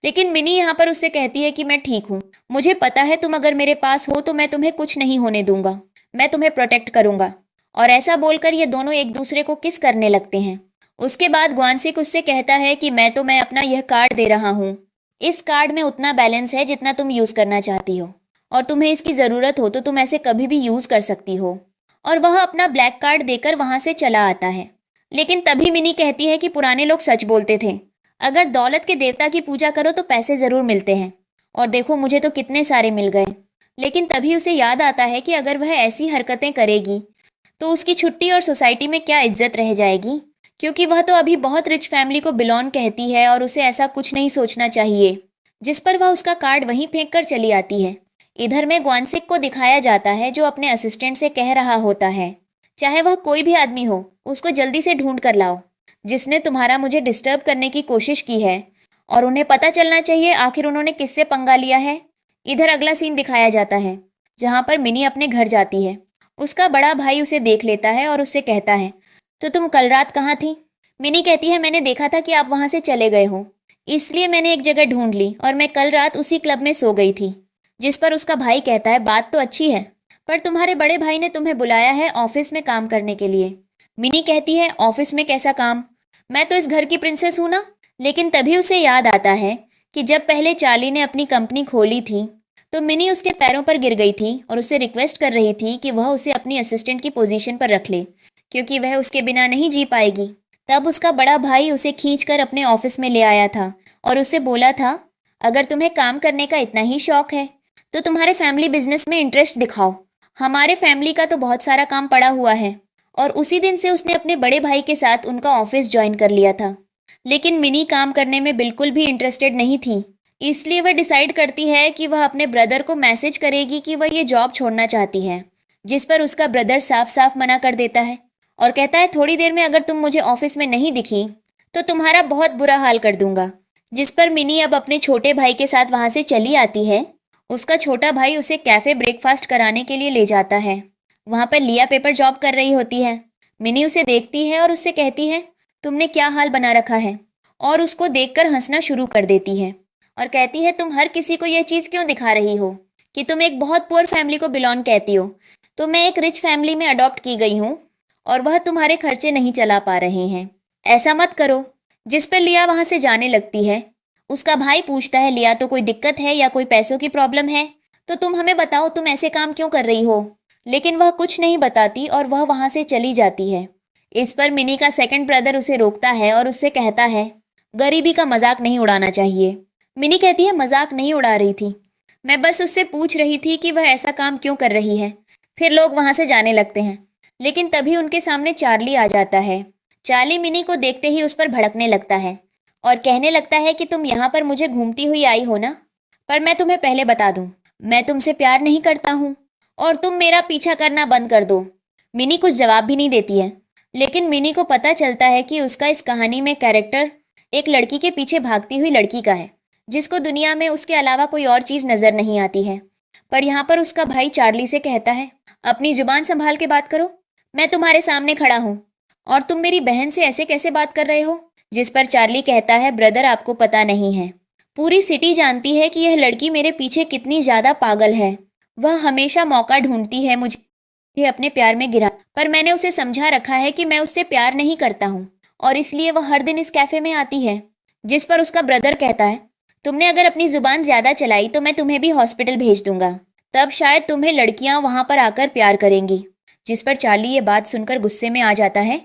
लेकिन मिनी यहाँ पर उससे कहती है कि मैं ठीक हूँ, मुझे पता है तुम अगर मेरे पास हो तो मैं तुम्हें कुछ नहीं होने दूंगा, मैं तुम्हें प्रोटेक्ट करूंगा। और ऐसा बोलकर ये दोनों एक दूसरे को किस करने लगते हैं। उसके बाद ग्वानसिक उससे कहता है कि मैं अपना यह कार्ड दे रहा हूँ, इस कार्ड में उतना बैलेंस है जितना तुम यूज़ करना चाहती हो और तुम्हें इसकी ज़रूरत हो तो तुम ऐसे कभी भी यूज़ कर सकती हो। और वह अपना ब्लैक कार्ड देकर वहाँ से चला आता है। लेकिन तभी मिनी कहती है कि पुराने लोग सच बोलते थे, अगर दौलत के देवता की पूजा करो तो पैसे ज़रूर मिलते हैं, और देखो मुझे तो कितने सारे मिल गए। लेकिन तभी उसे याद आता है कि अगर वह ऐसी हरकतें करेगी तो उसकी छुट्टी और सोसाइटी में क्या इज्जत रह जाएगी, क्योंकि वह तो अभी बहुत रिच फैमिली को बिलोंग कहती है और उसे ऐसा कुछ नहीं सोचना चाहिए। जिस पर वह उसका कार्ड वहीं फेंक कर चली आती है। इधर में ग्वानसिक को दिखाया जाता है जो अपने असिस्टेंट से कह रहा होता है चाहे वह कोई भी आदमी हो उसको जल्दी से ढूंढ कर लाओ जिसने तुम्हारा मुझे डिस्टर्ब करने की कोशिश की है, और उन्हें पता चलना चाहिए आखिर उन्होंने किससे पंगा लिया है। इधर अगला सीन दिखाया जाता है जहाँ पर मिनी अपने घर जाती है। उसका बड़ा भाई उसे देख लेता है और उससे कहता है तो तुम कल रात कहाँ थी। मिनी कहती है मैंने देखा था कि आप वहाँ से चले गए हो, इसलिए मैंने एक जगह ढूंढ ली और मैं कल रात उसी क्लब में सो गई थी। जिस पर उसका भाई कहता है बात तो अच्छी है, पर तुम्हारे बड़े भाई ने तुम्हें बुलाया है ऑफिस में काम करने के लिए। मिनी कहती है ऑफिस में कैसा काम, मैं तो इस घर की प्रिंसेस हूँ ना। लेकिन तभी उसे याद आता है कि जब पहले चार्ली ने अपनी कंपनी खोली थी तो मिनी उसके पैरों पर गिर गई थी और उससे रिक्वेस्ट कर रही थी कि वह उसे अपनी असिस्टेंट की पोजीशन पर रख ले, क्योंकि वह उसके बिना नहीं जी पाएगी। तब उसका बड़ा भाई उसे खींचकर अपने ऑफिस में ले आया था और उससे बोला था, अगर तुम्हें काम करने का इतना ही शौक है तो तुम्हारे फैमिली बिजनेस में इंटरेस्ट दिखाओ। हमारे फैमिली का तो बहुत सारा काम पड़ा हुआ है। और उसी दिन से उसने अपने बड़े भाई के साथ उनका ऑफिस ज्वाइन कर लिया था। लेकिन मिनी काम करने में बिल्कुल भी इंटरेस्टेड नहीं थी, इसलिए वह डिसाइड करती है कि वह अपने ब्रदर को मैसेज करेगी कि वह ये जॉब छोड़ना चाहती है, जिस पर उसका ब्रदर साफ साफ मना कर देता है और कहता है, थोड़ी देर में अगर तुम मुझे ऑफिस में नहीं दिखी तो तुम्हारा बहुत बुरा हाल कर दूंगा। जिस पर मिनी अब अपने छोटे भाई के साथ वहां से चली आती है। उसका छोटा भाई उसे कैफे ब्रेकफास्ट कराने के लिए ले जाता है। वहां पर लिया पेपर जॉब कर रही होती है। मिनी उसे देखती है और उससे कहती है, तुमने क्या हाल बना रखा है, और उसको देखकर हंसना शुरू कर देती है और कहती है, तुम हर किसी को यह चीज क्यों दिखा रही हो कि तुम एक बहुत पुअर फैमिली को बिलोंग कहती हो। तो मैं एक रिच फैमिली में अडॉप्ट की गई हूँ और वह तुम्हारे खर्चे नहीं चला पा रहे हैं, ऐसा मत करो। जिस पर लिया वहां से जाने लगती है। उसका भाई पूछता है, लिया तो कोई दिक्कत है या कोई पैसों की प्रॉब्लम है तो तुम हमें बताओ, तुम ऐसे काम क्यों कर रही हो। लेकिन वह कुछ नहीं बताती और वह वहां से चली जाती है। इस पर मिनी का सेकंड ब्रदर उसे रोकता है और उससे कहता है, गरीबी का मजाक नहीं उड़ाना चाहिए। मिनी कहती है, मजाक नहीं उड़ा रही थी, मैं बस उससे पूछ रही थी कि वह ऐसा काम क्यों कर रही है। फिर लोग वहां से जाने लगते हैं। लेकिन तभी उनके सामने चार्ली आ जाता है। चार्ली मिनी को देखते ही उस पर भड़कने लगता है और कहने लगता है कि तुम यहाँ पर मुझे घूमती हुई आई हो ना, पर मैं तुम्हें पहले बता दूं, मैं तुमसे प्यार नहीं करता हूँ और तुम मेरा पीछा करना बंद कर दो। मिनी कुछ जवाब भी नहीं देती है। लेकिन मिनी को पता चलता है कि उसका इस कहानी में कैरेक्टर एक लड़की के पीछे भागती हुई लड़की का है, जिसको दुनिया में उसके अलावा कोई और चीज नजर नहीं आती है। पर यहाँ पर उसका भाई चार्ली से कहता है, अपनी जुबान संभाल के बात करो, मैं तुम्हारे सामने खड़ा हूँ और तुम मेरी बहन से ऐसे कैसे बात कर रहे हो। जिस पर चार्ली कहता है, ब्रदर आपको पता नहीं है, पूरी सिटी जानती है कि यह लड़की मेरे पीछे कितनी ज्यादा पागल है। वह हमेशा मौका ढूंढती है मुझे अपने प्यार में गिरा, पर मैंने उसे समझा रखा है कि मैं उससे प्यार नहीं करता हूँ और इसलिए वह हर दिन इस कैफे में आती है। जिस पर उसका ब्रदर कहता है, तुमने अगर अपनी जुबान ज्यादा चलाई तो मैं तुम्हें भी हॉस्पिटल भेज दूंगा, तब शायद तुम्हें लड़कियां वहां पर आकर प्यार करेंगी। जिस पर चार्ली ये बात सुनकर गुस्से में आ जाता है।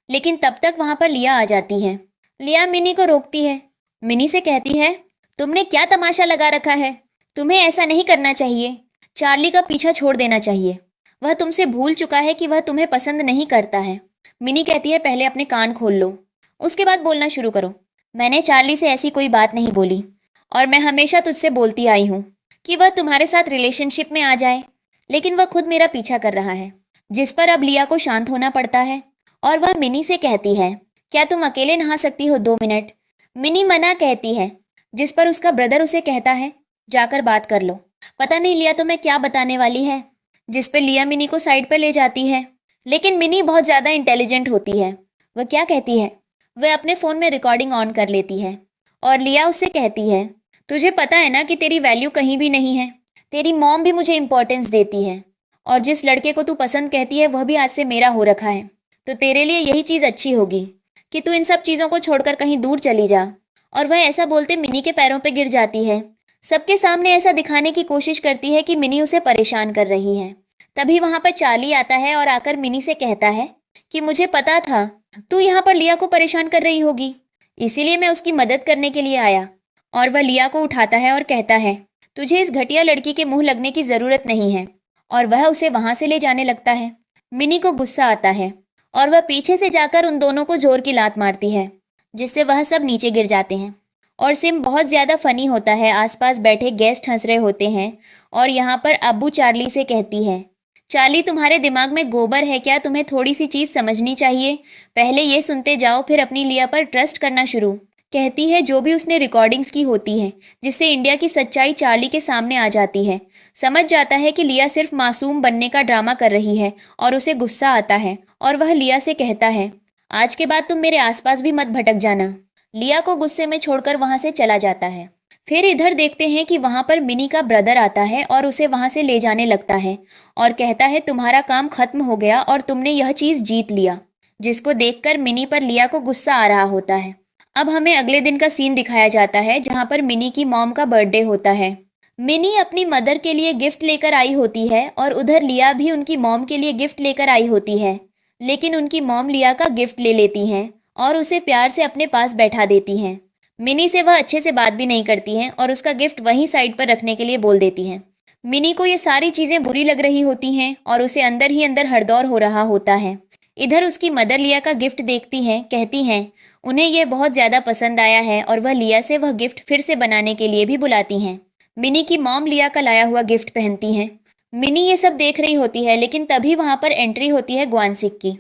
लेकिन तब तक वहां पर लिया आ जाती है। लिया मिनी को रोकती है। मिनी से कहती है, तुमने क्या तमाशा लगा रखा है, तुम्हें ऐसा नहीं करना चाहिए, चार्ली का पीछा छोड़ देना चाहिए, वह तुमसे भूल चुका है कि वह तुम्हें पसंद नहीं करता है। मिनी कहती है, पहले अपने कान खोल लो, उसके बाद बोलना शुरू करो। मैंने चार्ली से ऐसी कोई बात नहीं बोली और मैं हमेशा तुझसे बोलती आई हूँ कि वह तुम्हारे साथ रिलेशनशिप में आ जाए, लेकिन वह खुद मेरा पीछा कर रहा है। जिस पर अब लिया को शांत होना पड़ता है और वह मिनी से कहती है, क्या तुम अकेले नहा सकती हो 2 मिनट। मिनी मना कहती है। जिस पर उसका ब्रदर उसे कहता है, जाकर बात कर लो, पता नहीं लिया तुम्हें क्या बताने वाली है। जिस पे लिया मिनी को साइड पर ले जाती है। लेकिन मिनी बहुत ज्यादा इंटेलिजेंट होती है। वह क्या कहती है, वह अपने फोन में रिकॉर्डिंग ऑन कर लेती है और लिया उससे कहती है, तुझे पता है ना कि तेरी वैल्यू कहीं भी नहीं है, तेरी मॉम भी मुझे इंपॉर्टेंस देती है और जिस लड़के को तू पसंद कहती है वह भी आज से मेरा हो रखा है, तो तेरे लिए यही चीज अच्छी होगी कि तू इन सब चीजों को छोड़कर कहीं दूर चली जा। और वह ऐसा बोलते मिनी के पैरों पे गिर जाती है। सबके सामने ऐसा दिखाने की कोशिश करती है कि मिनी उसे परेशान कर रही है। तभी वहां पर चार्ली आता है और आकर मिनी से कहता है कि मुझे पता था तू यहाँ पर लिया को परेशान कर रही होगी, इसीलिए मैं उसकी मदद करने के लिए आया। और वह लिया को उठाता है और कहता है, तुझे इस घटिया लड़की के मुंह लगने की जरूरत नहीं है, और वह उसे वहां से ले जाने लगता है। मिनी को गुस्सा आता है और वह पीछे से जाकर उन दोनों को जोर की लात मारती है, जिससे वह सब नीचे गिर जाते हैं। और सिम बहुत ज्यादा फनी होता है। आसपास बैठे गेस्ट हंस रहे होते हैं और यहाँ पर अब्बू चार्ली से कहती है, चार्ली तुम्हारे दिमाग में गोबर है क्या, तुम्हें थोड़ी सी चीज समझनी चाहिए, पहले ये सुनते जाओ फिर अपनी लिया पर ट्रस्ट करना शुरू। कहती है जो भी उसने रिकॉर्डिंग्स की होती है, जिससे इंडिया की सच्चाई चार्ली के सामने आ जाती है। समझ जाता है कि लिया सिर्फ मासूम बनने का ड्रामा कर रही है और उसे गुस्सा आता है और वह लिया से कहता है, आज के बाद तुम मेरे आसपास भी मत भटक जाना। लिया को गुस्से में छोड़कर वहां से चला जाता है। फिर इधर देखते हैं कि वहां पर मिनी का ब्रदर आता है और उसे वहां से ले जाने लगता है और कहता है, तुम्हारा काम खत्म हो गया और तुमने यह चीज जीत लिया। जिसको देखकर मिनी पर लिया को गुस्सा आ रहा होता है। अब हमें अगले दिन का सीन दिखाया जाता है जहां पर मिनी की मॉम का बर्थडे होता है। मिनी अपनी मदर के लिए गिफ्ट लेकर आई होती है और उधर लिया भी उनकी मॉम के लिए गिफ्ट लेकर आई होती है। लेकिन उनकी मॉम लिया का गिफ्ट ले लेती हैं और उसे प्यार से अपने पास बैठा देती हैं। मिनी से वह अच्छे से बात भी नहीं करती हैं और उसका गिफ्ट वहीं साइड पर रखने के लिए बोल देती हैं। मिनी को ये सारी चीज़ें बुरी लग रही होती हैं और उसे अंदर ही अंदर हड़दौर हो रहा होता है। इधर उसकी मदर लिया का गिफ्ट देखती हैं, कहती हैं उन्हें यह बहुत ज़्यादा पसंद आया है और वह लिया से वह गिफ्ट फिर से बनाने के लिए भी बुलाती हैं। मिनी की मॉम लिया का लाया हुआ गिफ्ट पहनती हैं। मिनी ये सब देख रही होती है, लेकिन तभी वहाँ पर एंट्री होती है ग्वानसिक की।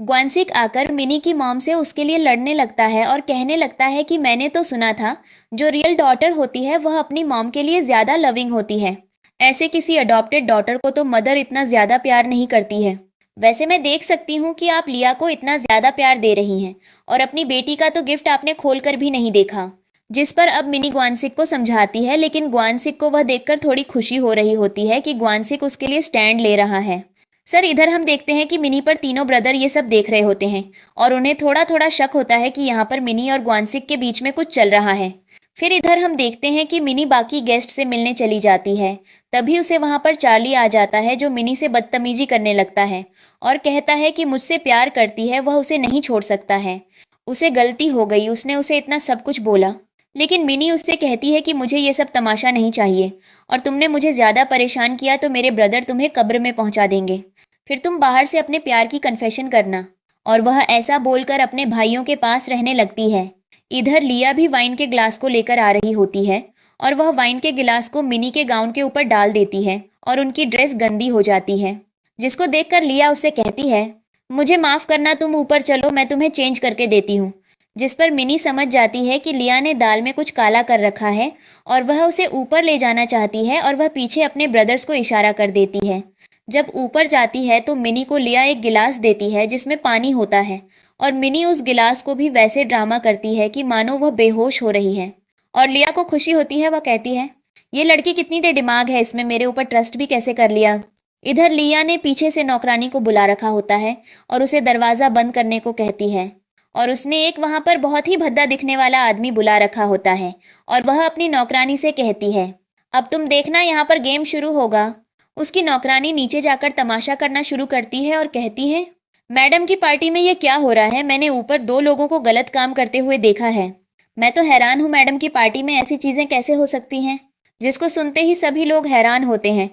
ग्वानसिक आकर मिनी की मॉम से उसके लिए लड़ने लगता है और कहने लगता है कि मैंने तो सुना था जो रियल डॉटर होती है वह अपनी मॉम के लिए ज़्यादा लविंग होती है। ऐसे किसी अडॉप्टेड डॉटर को तो मदर इतना ज़्यादा प्यार नहीं करती है। वैसे मैं देख सकती हूँ कि आप लिया को इतना ज़्यादा प्यार दे रही हैं और अपनी बेटी का तो गिफ्ट आपने खोल कर भी नहीं देखा। जिस पर अब मिनी ग्वानसिक को समझाती है, लेकिन ग्वानसिक को वह देखकर थोड़ी खुशी हो रही होती है कि ग्वानसिक उसके लिए स्टैंड ले रहा है। सर इधर हम देखते हैं कि मिनी पर तीनों ब्रदर ये सब देख रहे होते हैं और उन्हें थोड़ा थोड़ा शक होता है कि यहाँ पर मिनी और ग्वानसिक के बीच में कुछ चल रहा है। फिर इधर हम देखते हैं कि मिनी बाकी गेस्ट से मिलने चली जाती है। तभी उसे वहाँ पर चार्ली आ जाता है जो मिनी से बदतमीजी करने लगता है और कहता है कि मुझसे प्यार करती है, वह उसे नहीं छोड़ सकता है। उसे गलती हो गई, उसने उसे इतना सब कुछ बोला। लेकिन मिनी उससे कहती है कि मुझे ये सब तमाशा नहीं चाहिए और तुमने मुझे ज़्यादा परेशान किया तो मेरे ब्रदर तुम्हें कब्र में पहुंचा देंगे। फिर तुम बाहर से अपने प्यार की कन्फेशन करना। और वह ऐसा बोलकर अपने भाइयों के पास रहने लगती है। इधर लिया भी वाइन के ग्लास को लेकर आ रही होती है और वह वाइन के गिलास को मिनी के गाउन के ऊपर डाल देती है और उनकी ड्रेस गंदी हो जाती है, जिसको देखकर लिया उससे कहती है मुझे माफ़ करना, तुम ऊपर चलो, मैं तुम्हें चेंज करके देती हूँ। जिस पर मिनी समझ जाती है कि लिया ने दाल में कुछ काला कर रखा है और वह उसे ऊपर ले जाना चाहती है और वह पीछे अपने ब्रदर्स को इशारा कर देती है। जब ऊपर जाती है तो मिनी को लिया एक गिलास देती है जिसमें पानी होता है और मिनी उस गिलास को भी वैसे ड्रामा करती है कि मानो वह बेहोश हो रही है। और लिया को खुशी होती है, वह कहती है ये लड़की कितनी दिमाग है, इसमें मेरे ऊपर ट्रस्ट भी कैसे कर लिया। इधर लिया ने पीछे से नौकरानी को बुला रखा होता है और उसे दरवाज़ा बंद करने को कहती है और उसने एक वहाँ पर बहुत ही भद्दा दिखने वाला आदमी बुला रखा होता है और वह अपनी नौकरानी से कहती है अब तुम देखना यहाँ पर गेम शुरू होगा। उसकी नौकरानी नीचे जाकर तमाशा करना शुरू करती है और कहती है मैडम की पार्टी में ये क्या हो रहा है, मैंने ऊपर 2 लोगों को गलत काम करते हुए देखा है। मैं तो हैरान हूँ, मैडम की पार्टी में ऐसी चीज़ें कैसे हो सकती हैं। जिसको सुनते ही सभी लोग हैरान होते हैं।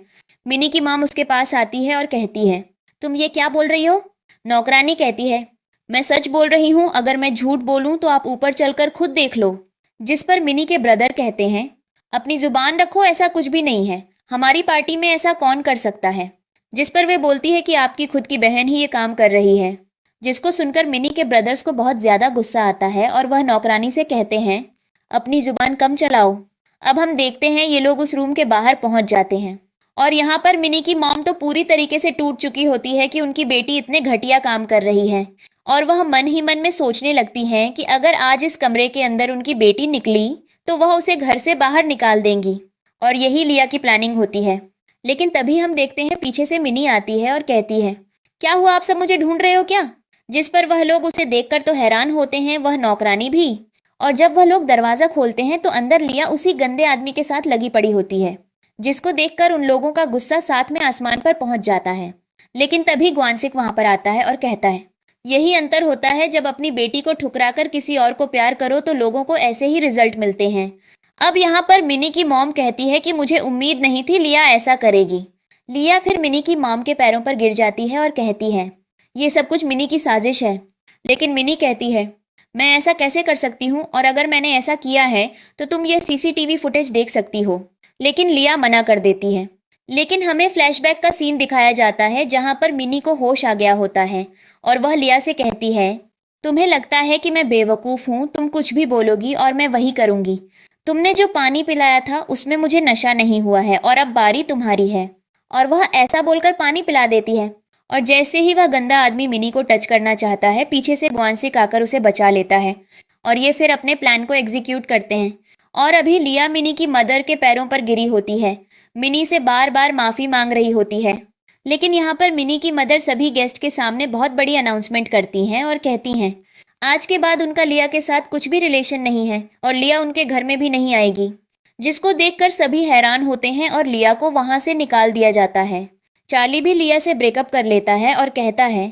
मिनी की माम उसके पास आती है और कहती है तुम ये क्या बोल रही हो। नौकरानी कहती है मैं सच बोल रही हूँ, अगर मैं झूठ बोलूँ तो आप ऊपर चलकर खुद देख लो। जिस पर मिनी के ब्रदर कहते हैं अपनी जुबान रखो, ऐसा कुछ भी नहीं है, हमारी पार्टी में ऐसा कौन कर सकता है। जिस पर वे बोलती है कि आपकी खुद की बहन ही ये काम कर रही है। जिसको सुनकर मिनी के ब्रदर्स को बहुत ज़्यादा गुस्सा आता है और वह नौकरानी से कहते हैं अपनी जुबान कम चलाओ। अब हम देखते हैं ये लोग उस रूम के बाहर पहुंच जाते हैं और यहाँ पर मिनी की मॉम तो पूरी तरीके से टूट चुकी होती है कि उनकी बेटी इतने घटिया काम कर रही है और वह मन ही मन में सोचने लगती हैं कि अगर आज इस कमरे के अंदर उनकी बेटी निकली तो वह उसे घर से बाहर निकाल देंगी और यही लिया की प्लानिंग होती है। लेकिन तभी हम देखते हैं पीछे से मिनी आती है और कहती है क्या हुआ, आप सब मुझे ढूंढ रहे हो क्या। जिस पर वह लोग उसे देखकर तो हैरान होते हैं, वह नौकरानी भी। और जब वह लोग दरवाज़ा खोलते हैं तो अंदर लिया उसी गंदे आदमी के साथ लगी पड़ी होती है, जिसको देखकर उन लोगों का गुस्सा साथ में आसमान पर पहुंच जाता है। लेकिन तभी ग्वानसिक वहां पर आता है और कहता है यही अंतर होता है, जब अपनी बेटी को ठुकराकर किसी और को प्यार करो तो लोगों को ऐसे ही रिजल्ट मिलते हैं। अब यहाँ पर मिनी की मॉम कहती है कि मुझे उम्मीद नहीं थी लिया ऐसा करेगी। लिया फिर मिनी की मॉम के पैरों पर गिर जाती है और कहती है ये सब कुछ मिनी की साजिश है। लेकिन मिनी कहती है मैं ऐसा कैसे कर सकती हूँ, और अगर मैंने ऐसा किया है तो तुम ये सीसीटीवी फुटेज देख सकती हो। लेकिन लिया मना कर देती है। लेकिन हमें फ्लैशबैक का सीन दिखाया जाता है जहाँ पर मिनी को होश आ गया होता है और वह लिया से कहती है तुम्हें लगता है कि मैं बेवकूफ़ हूँ, तुम कुछ भी बोलोगी और मैं वही करूँगी। तुमने जो पानी पिलाया था उसमें मुझे नशा नहीं हुआ है और अब बारी तुम्हारी है। और वह ऐसा बोलकर पानी पिला देती है और जैसे ही वह गंदा आदमी मिनी को टच करना चाहता है, पीछे से ग्वानसिक आकर उसे बचा लेता है और ये फिर अपने प्लान को एग्जीक्यूट करते हैं। और अभी लिया मिनी की मदर के पैरों पर गिरी होती है, मिनी से बार बार माफ़ी मांग रही होती है। लेकिन यहाँ पर मिनी की मदर सभी गेस्ट के सामने बहुत बड़ी अनाउंसमेंट करती हैं और कहती हैं आज के बाद उनका लिया के साथ कुछ भी रिलेशन नहीं है और लिया उनके घर में भी नहीं आएगी। जिसको देखकर सभी हैरान होते हैं और लिया को वहां से निकाल दिया जाता है। चार्ली भी लिया से ब्रेकअप कर लेता है और कहता है,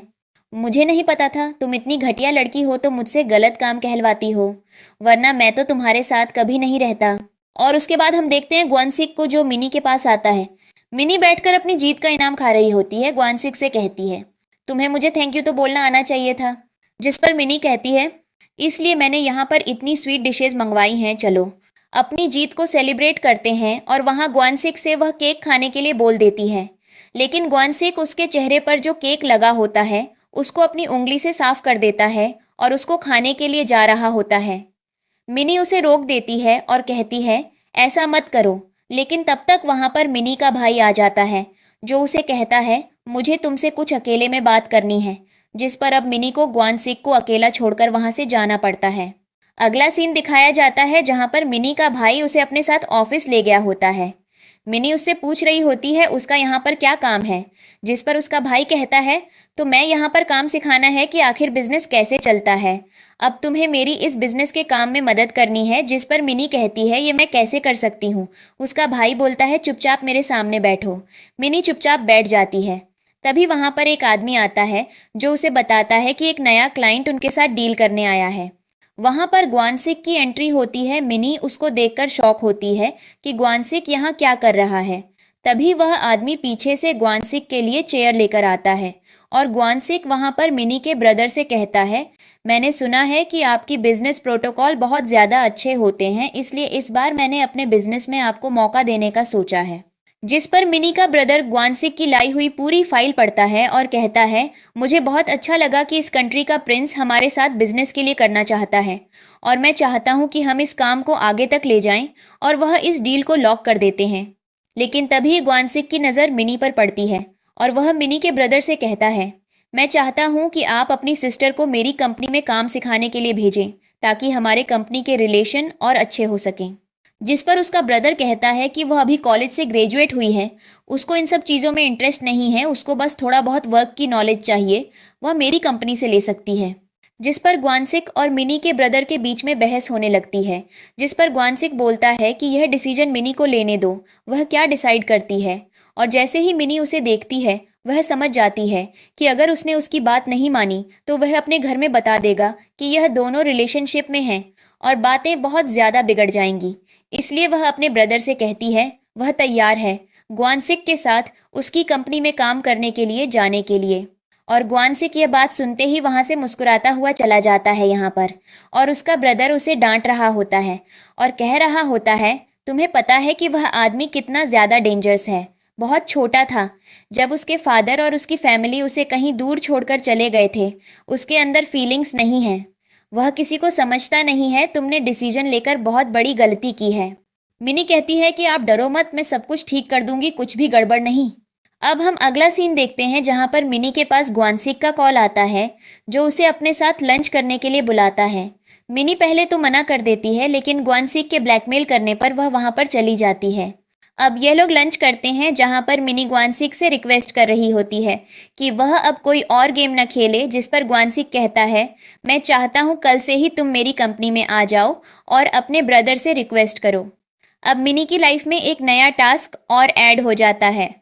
मुझे नहीं पता था तुम इतनी घटिया लड़की हो तो मुझसे गलत काम कहलवाती हो, वरना मैं तो तुम्हारे साथ कभी नहीं रहता। और उसके बाद हम देखते हैं ग्वानसिक को, जो मिनी के पास आता है। मिनी बैठकर अपनी जीत का इनाम खा रही होती है। ग्वानसिक से कहती है, तुम्हें मुझे थैंक यू तो बोलना आना चाहिए था। जिस पर मिनी कहती है, इसलिए मैंने यहाँ पर इतनी स्वीट डिशेस मंगवाई हैं, चलो अपनी जीत को सेलिब्रेट करते हैं। और वहाँ ग्वानसिक से वह केक खाने के लिए बोल देती है, लेकिन ग्वानसिक उसके चेहरे पर जो केक लगा होता है उसको अपनी उंगली से साफ कर देता है और उसको खाने के लिए जा रहा होता है। मिनी उसे रोक देती है और कहती है, ऐसा मत करो। लेकिन तब तक वहां पर मिनी का भाई आ जाता है, जो उसे कहता है, मुझे तुमसे कुछ अकेले में बात करनी है। जिस पर अब मिनी को ग्वानसिक को अकेला छोड़कर वहां से जाना पड़ता है। अगला सीन दिखाया जाता है जहां पर मिनी का भाई उसे अपने साथ ऑफिस ले गया होता है। मिनी उससे पूछ रही होती है उसका यहाँ पर क्या काम है, जिस पर उसका भाई कहता है, तो मैं यहाँ पर काम सिखाना है कि आखिर बिजनेस कैसे चलता है। अब तुम्हें मेरी इस बिजनेस के काम में मदद करनी है। जिस पर मिनी कहती है, ये मैं कैसे कर सकती हूँ। उसका भाई बोलता है, चुपचाप मेरे सामने बैठो। मिनी चुपचाप बैठ जाती है। तभी वहां पर एक आदमी आता है जो उसे बताता है कि एक नया क्लाइंट उनके साथ डील करने आया है। वहां पर ग्वानसिक की एंट्री होती है। मिनी उसको देखकर शॉक होती है कि ग्वानसिक यहाँ क्या कर रहा है। तभी वह आदमी पीछे से ग्वानसिक के लिए चेयर लेकर आता है और ग्वानसिक वहां पर मिनी के ब्रदर से कहता है, मैंने सुना है कि आपकी बिजनेस प्रोटोकॉल बहुत ज़्यादा अच्छे होते हैं, इसलिए इस बार मैंने अपने बिजनेस में आपको मौका देने का सोचा है। जिस पर मिनी का ब्रदर ग्वानसिक की लाई हुई पूरी फाइल पढ़ता है और कहता है, मुझे बहुत अच्छा लगा कि इस कंट्री का प्रिंस हमारे साथ बिजनेस के लिए करना चाहता है और मैं चाहता हूं कि हम इस काम को आगे तक ले जाएं। और वह इस डील को लॉक कर देते हैं। लेकिन तभी ग्वानसिक की नज़र मिनी पर पड़ती है और वह मिनी के ब्रदर से कहता है, मैं चाहता हूं कि आप अपनी सिस्टर को मेरी कंपनी में काम सिखाने के लिए भेजें, ताकि हमारे कंपनी के रिलेशन और अच्छे हो सकें। जिस पर उसका ब्रदर कहता है कि वह अभी कॉलेज से ग्रेजुएट हुई है, उसको इन सब चीज़ों में इंटरेस्ट नहीं है, उसको बस थोड़ा बहुत वर्क की नॉलेज चाहिए, वह मेरी कंपनी से ले सकती है। जिस पर ग्वानसिक और मिनी के ब्रदर के बीच में बहस होने लगती है। जिस पर ग्वानसिक बोलता है कि यह डिसीजन मिनी को लेने दो, वह क्या डिसाइड करती है। और जैसे ही मिनी उसे देखती है, वह समझ जाती है कि अगर उसने उसकी बात नहीं मानी तो वह अपने घर में बता देगा कि यह दोनों रिलेशनशिप में हैं और बातें बहुत ज़्यादा बिगड़ जाएंगी। इसलिए वह अपने ब्रदर से कहती है वह तैयार है ग्वानसिक के साथ उसकी कंपनी में काम करने के लिए जाने के लिए। और ग्वानसिक यह बात सुनते ही वहां से मुस्कुराता हुआ चला जाता है यहाँ पर। और उसका ब्रदर उसे डांट रहा होता है और कह रहा होता है, तुम्हें पता है कि वह आदमी कितना ज़्यादा डेंजरस है। बहुत छोटा था जब उसके फादर और उसकी फैमिली उसे कहीं दूर छोड़कर चले गए थे। उसके अंदर फीलिंग्स नहीं है, वह किसी को समझता नहीं है। तुमने डिसीजन लेकर बहुत बड़ी गलती की है। मिनी कहती है कि आप डरो मत, मैं सब कुछ ठीक कर दूंगी, कुछ भी गड़बड़ नहीं। अब हम अगला सीन देखते हैं जहां पर मिनी के पास ग्वानसिक का कॉल आता है, जो उसे अपने साथ लंच करने के लिए बुलाता है। मिनी पहले तो मना कर देती है, लेकिन ग्वानसिक के ब्लैकमेल करने पर वह वहां पर चली जाती है। अब ये लोग लंच करते हैं जहां पर मिनी ग्वानसिक से रिक्वेस्ट कर रही होती है कि वह अब कोई और गेम न खेले। जिस पर ग्वानसिक कहता है, मैं चाहता हूं कल से ही तुम मेरी कंपनी में आ जाओ और अपने ब्रदर से रिक्वेस्ट करो। अब मिनी की लाइफ में एक नया टास्क और ऐड हो जाता है।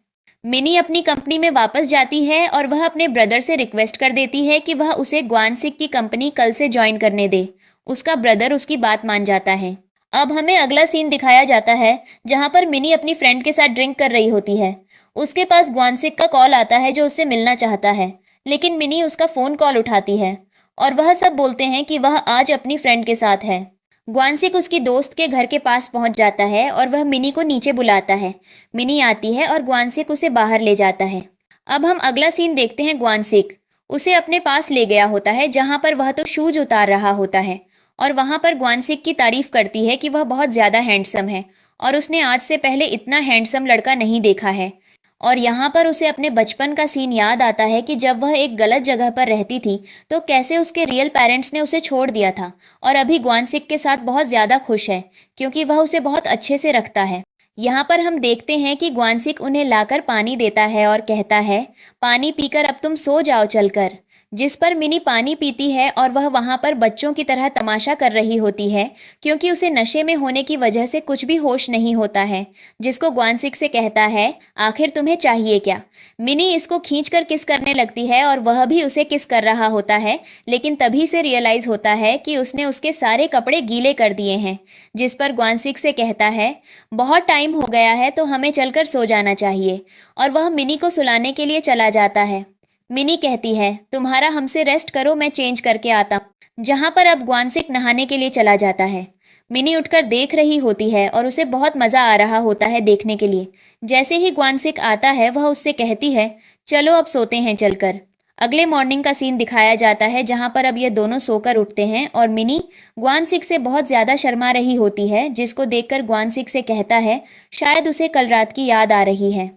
मिनी अपनी कंपनी में वापस जाती है और वह अपने ब्रदर से रिक्वेस्ट कर देती है कि वह उसे ग्वानसिक की कंपनी कल से ज्वाइन करने दे। उसका ब्रदर उसकी बात मान जाता है। अब हमें अगला सीन दिखाया जाता है जहां पर मिनी अपनी फ्रेंड के साथ ड्रिंक कर रही होती है। उसके पास ग्वानसिक का कॉल आता है जो उससे मिलना चाहता है, लेकिन मिनी उसका फ़ोन कॉल उठाती है और वह सब बोलते हैं कि वह आज अपनी फ्रेंड के साथ है। ग्वानसिक उसकी दोस्त के घर के पास पहुंच जाता है और वह मिनी को नीचे बुलाता है। मिनी आती है और ग्वानसिक उसे बाहर ले जाता है। अब हम अगला सीन देखते हैं। ग्वानसिक उसे अपने पास ले गया होता है जहां पर वह तो शूज उतार रहा होता है और वहां पर ग्वानसिक की तारीफ करती है कि वह बहुत ज़्यादा हैंडसम है और उसने आज से पहले इतना हैंडसम लड़का नहीं देखा है। और यहाँ पर उसे अपने बचपन का सीन याद आता है कि जब वह एक गलत जगह पर रहती थी तो कैसे उसके रियल पेरेंट्स ने उसे छोड़ दिया था। और अभी ग्वानसिक के साथ बहुत ज़्यादा खुश है क्योंकि वह उसे बहुत अच्छे से रखता है। यहाँ पर हम देखते हैं कि ग्वानसिक उन्हें लाकर पानी देता है और कहता है, पानी पीकर अब तुम सो जाओ चलकर। जिस पर मिनी पानी पीती है और वह वहां पर बच्चों की तरह तमाशा कर रही होती है, क्योंकि उसे नशे में होने की वजह से कुछ भी होश नहीं होता है। जिसको ग्वानसिक से कहता है, आखिर तुम्हें चाहिए क्या। मिनी इसको खींचकर किस करने लगती है और वह भी उसे किस कर रहा होता है, लेकिन तभी से रियलाइज होता है कि उसने उसके सारे कपड़े गीले कर दिए हैं। जिस पर ग्वानसिक से कहता है, बहुत टाइम हो गया है तो हमें चलकर सो जाना चाहिए, और वह मिनी को सुलाने के लिए चला जाता है। मिनी कहती है, तुम्हारा हमसे रेस्ट करो, मैं चेंज करके आता हूँ। जहां पर अब ग्वानसिक नहाने के लिए चला जाता है। मिनी उठकर देख रही होती है और उसे बहुत मजा आ रहा होता है देखने के लिए। जैसे ही ग्वानसिक आता है वह उससे कहती है, चलो अब सोते हैं चलकर। अगले मॉर्निंग का सीन दिखाया जाता है जहां पर अब ये दोनों सोकर उठते हैं और मिनी ग्वानसिक से बहुत ज्यादा शर्मा रही होती है, जिसको देखकर ग्वानसिक से कहता है, शायद उसे कल रात की याद आ रही है।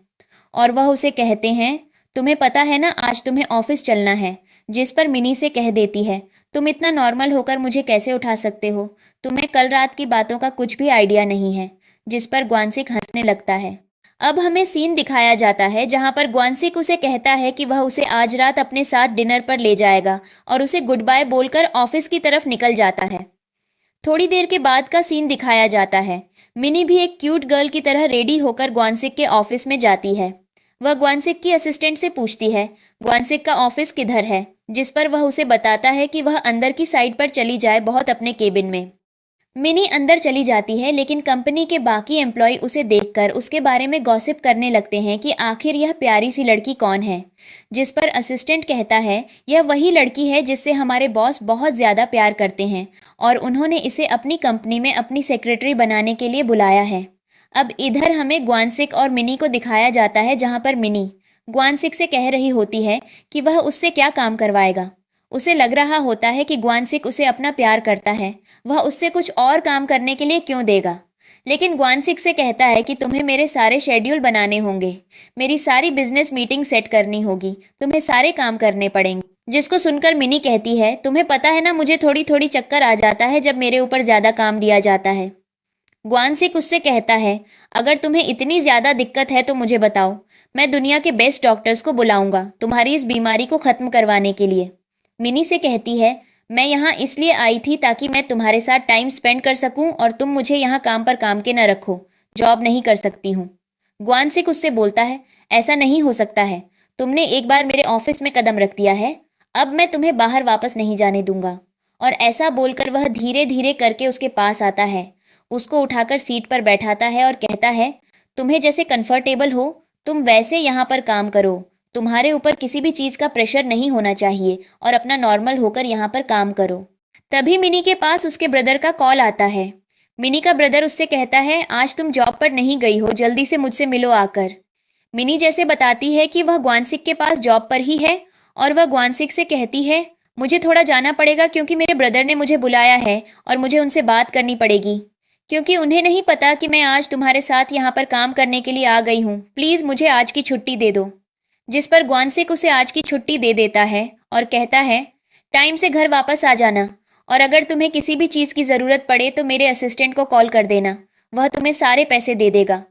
और वह उसे कहते हैं, तुम्हें पता है ना आज तुम्हें ऑफिस चलना है। जिस पर मिनी से कह देती है, तुम इतना नॉर्मल होकर मुझे कैसे उठा सकते हो, तुम्हें कल रात की बातों का कुछ भी आइडिया नहीं है। जिस पर ग्वानसिक हंसने लगता है। अब हमें सीन दिखाया जाता है जहां पर ग्वानसिक उसे कहता है कि वह उसे आज रात अपने साथ डिनर पर ले जाएगा और उसे गुड बाय बोलकर ऑफिस की तरफ निकल जाता है। थोड़ी देर के बाद का सीन दिखाया जाता है। मिनी भी एक क्यूट गर्ल की तरह रेडी होकर ग्वानसिक के ऑफिस में जाती है। वह ग्वानसिक की असिस्टेंट से पूछती है, ग्वानसिक का ऑफिस किधर है। जिस पर वह उसे बताता है कि वह अंदर की साइड पर चली जाए, बहुत अपने केबिन में। मिनी अंदर चली जाती है, लेकिन कंपनी के बाकी एम्प्लॉय उसे देखकर उसके बारे में गॉसिप करने लगते हैं कि आखिर यह प्यारी सी लड़की कौन है। जिस पर असिस्टेंट कहता है, यह वही लड़की है जिससे हमारे बॉस बहुत ज़्यादा प्यार करते हैं और उन्होंने इसे अपनी कंपनी में अपनी सेक्रेटरी बनाने के लिए बुलाया है। अब इधर हमें ग्वानसिक और मिनी को दिखाया जाता है जहां पर मिनी ग्वानसिक से कह रही होती है कि वह उससे क्या काम करवाएगा। उसे लग रहा होता है कि ग्वानसिक उसे अपना प्यार करता है, वह उससे कुछ और काम करने के लिए क्यों देगा। लेकिन ग्वानसिक से कहता है कि तुम्हें मेरे सारे शेड्यूल बनाने होंगे, मेरी सारी बिजनेस मीटिंग सेट करनी होगी, तुम्हें सारे काम करने पड़ेंगे। जिसको सुनकर मिनी कहती है, तुम्हें पता है ना, मुझे थोड़ी थोड़ी चक्कर आ जाता है जब मेरे ऊपर ज़्यादा काम दिया जाता है। ग्वानसिक उससे कहता है, अगर तुम्हें इतनी ज़्यादा दिक्कत है तो मुझे बताओ, मैं दुनिया के बेस्ट डॉक्टर्स को बुलाऊंगा तुम्हारी इस बीमारी को ख़त्म करवाने के लिए। मिनी से कहती है, मैं यहाँ इसलिए आई थी ताकि मैं तुम्हारे साथ टाइम स्पेंड कर सकूं और तुम मुझे यहाँ काम पर काम के न रखो, जॉब नहीं कर सकती हूँ। ग्वानसिक उससे बोलता है, ऐसा नहीं हो सकता है, तुमने एक बार मेरे ऑफिस में कदम रख दिया है, अब मैं तुम्हें बाहर वापस नहीं जाने दूंगा। और ऐसा बोलकर वह धीरे धीरे करके उसके पास आता है, उसको उठाकर सीट पर बैठाता है और कहता है, तुम्हें जैसे कंफर्टेबल हो तुम वैसे यहाँ पर काम करो, तुम्हारे ऊपर किसी भी चीज़ का प्रेशर नहीं होना चाहिए और अपना नॉर्मल होकर यहाँ पर काम करो। तभी मिनी के पास उसके ब्रदर का कॉल आता है। मिनी का ब्रदर उससे कहता है, आज तुम जॉब पर नहीं गई हो, जल्दी से मुझसे मिलो आकर। मिनी जैसे बताती है कि वह ग्वानसिक के पास जॉब पर ही है और वह ग्वानसिक से कहती है, मुझे थोड़ा जाना पड़ेगा क्योंकि मेरे ब्रदर ने मुझे बुलाया है और मुझे उनसे बात करनी पड़ेगी, क्योंकि उन्हें नहीं पता कि मैं आज तुम्हारे साथ यहाँ पर काम करने के लिए आ गई हूँ, प्लीज़ मुझे आज की छुट्टी दे दो। जिस पर ग्वानसिक उसे आज की छुट्टी दे देता है और कहता है, टाइम से घर वापस आ जाना और अगर तुम्हें किसी भी चीज़ की ज़रूरत पड़े तो मेरे असिस्टेंट को कॉल कर देना, वह तुम्हें सारे पैसे दे देगा।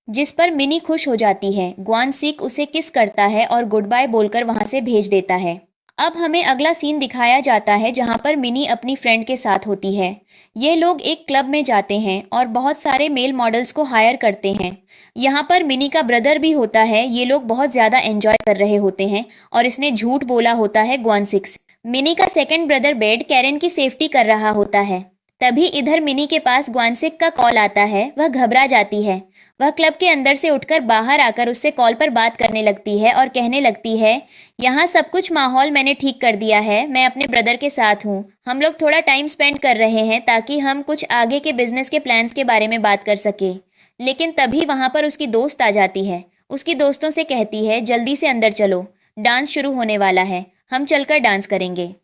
जिस पर मिनी खुश हो जाती है। ग्वानसिक उसे किस करता है और गुड बाय बोलकर वहाँ से भेज देता है। अब हमें अगला सीन दिखाया जाता है जहाँ पर मिनी अपनी फ्रेंड के साथ होती है। ये लोग एक क्लब में जाते हैं और बहुत सारे मेल मॉडल्स को हायर करते हैं। यहाँ पर मिनी का ब्रदर भी होता है। ये लोग बहुत ज़्यादा एंजॉय कर रहे होते हैं और इसने झूठ बोला होता है ग्वानसिक से। मिनी का सेकंड ब्रदर बेड कैरन की सेफ्टी कर रहा होता है। तभी इधर मिनी के पास ग्वानसिक का कॉल आता है। वह घबरा जाती है। वह क्लब के अंदर से उठकर बाहर आकर उससे कॉल पर बात करने लगती है और कहने लगती है, यहाँ सब कुछ माहौल मैंने ठीक कर दिया है, मैं अपने ब्रदर के साथ हूँ, हम लोग थोड़ा टाइम स्पेंड कर रहे हैं ताकि हम कुछ आगे के बिजनेस के प्लान्स के बारे में बात कर सके। लेकिन तभी वहाँ पर उसकी दोस्त आ जाती है। उसकी दोस्तों से कहती है, जल्दी से अंदर चलो, डांस शुरू होने वाला है, हम चलकर डांस करेंगे।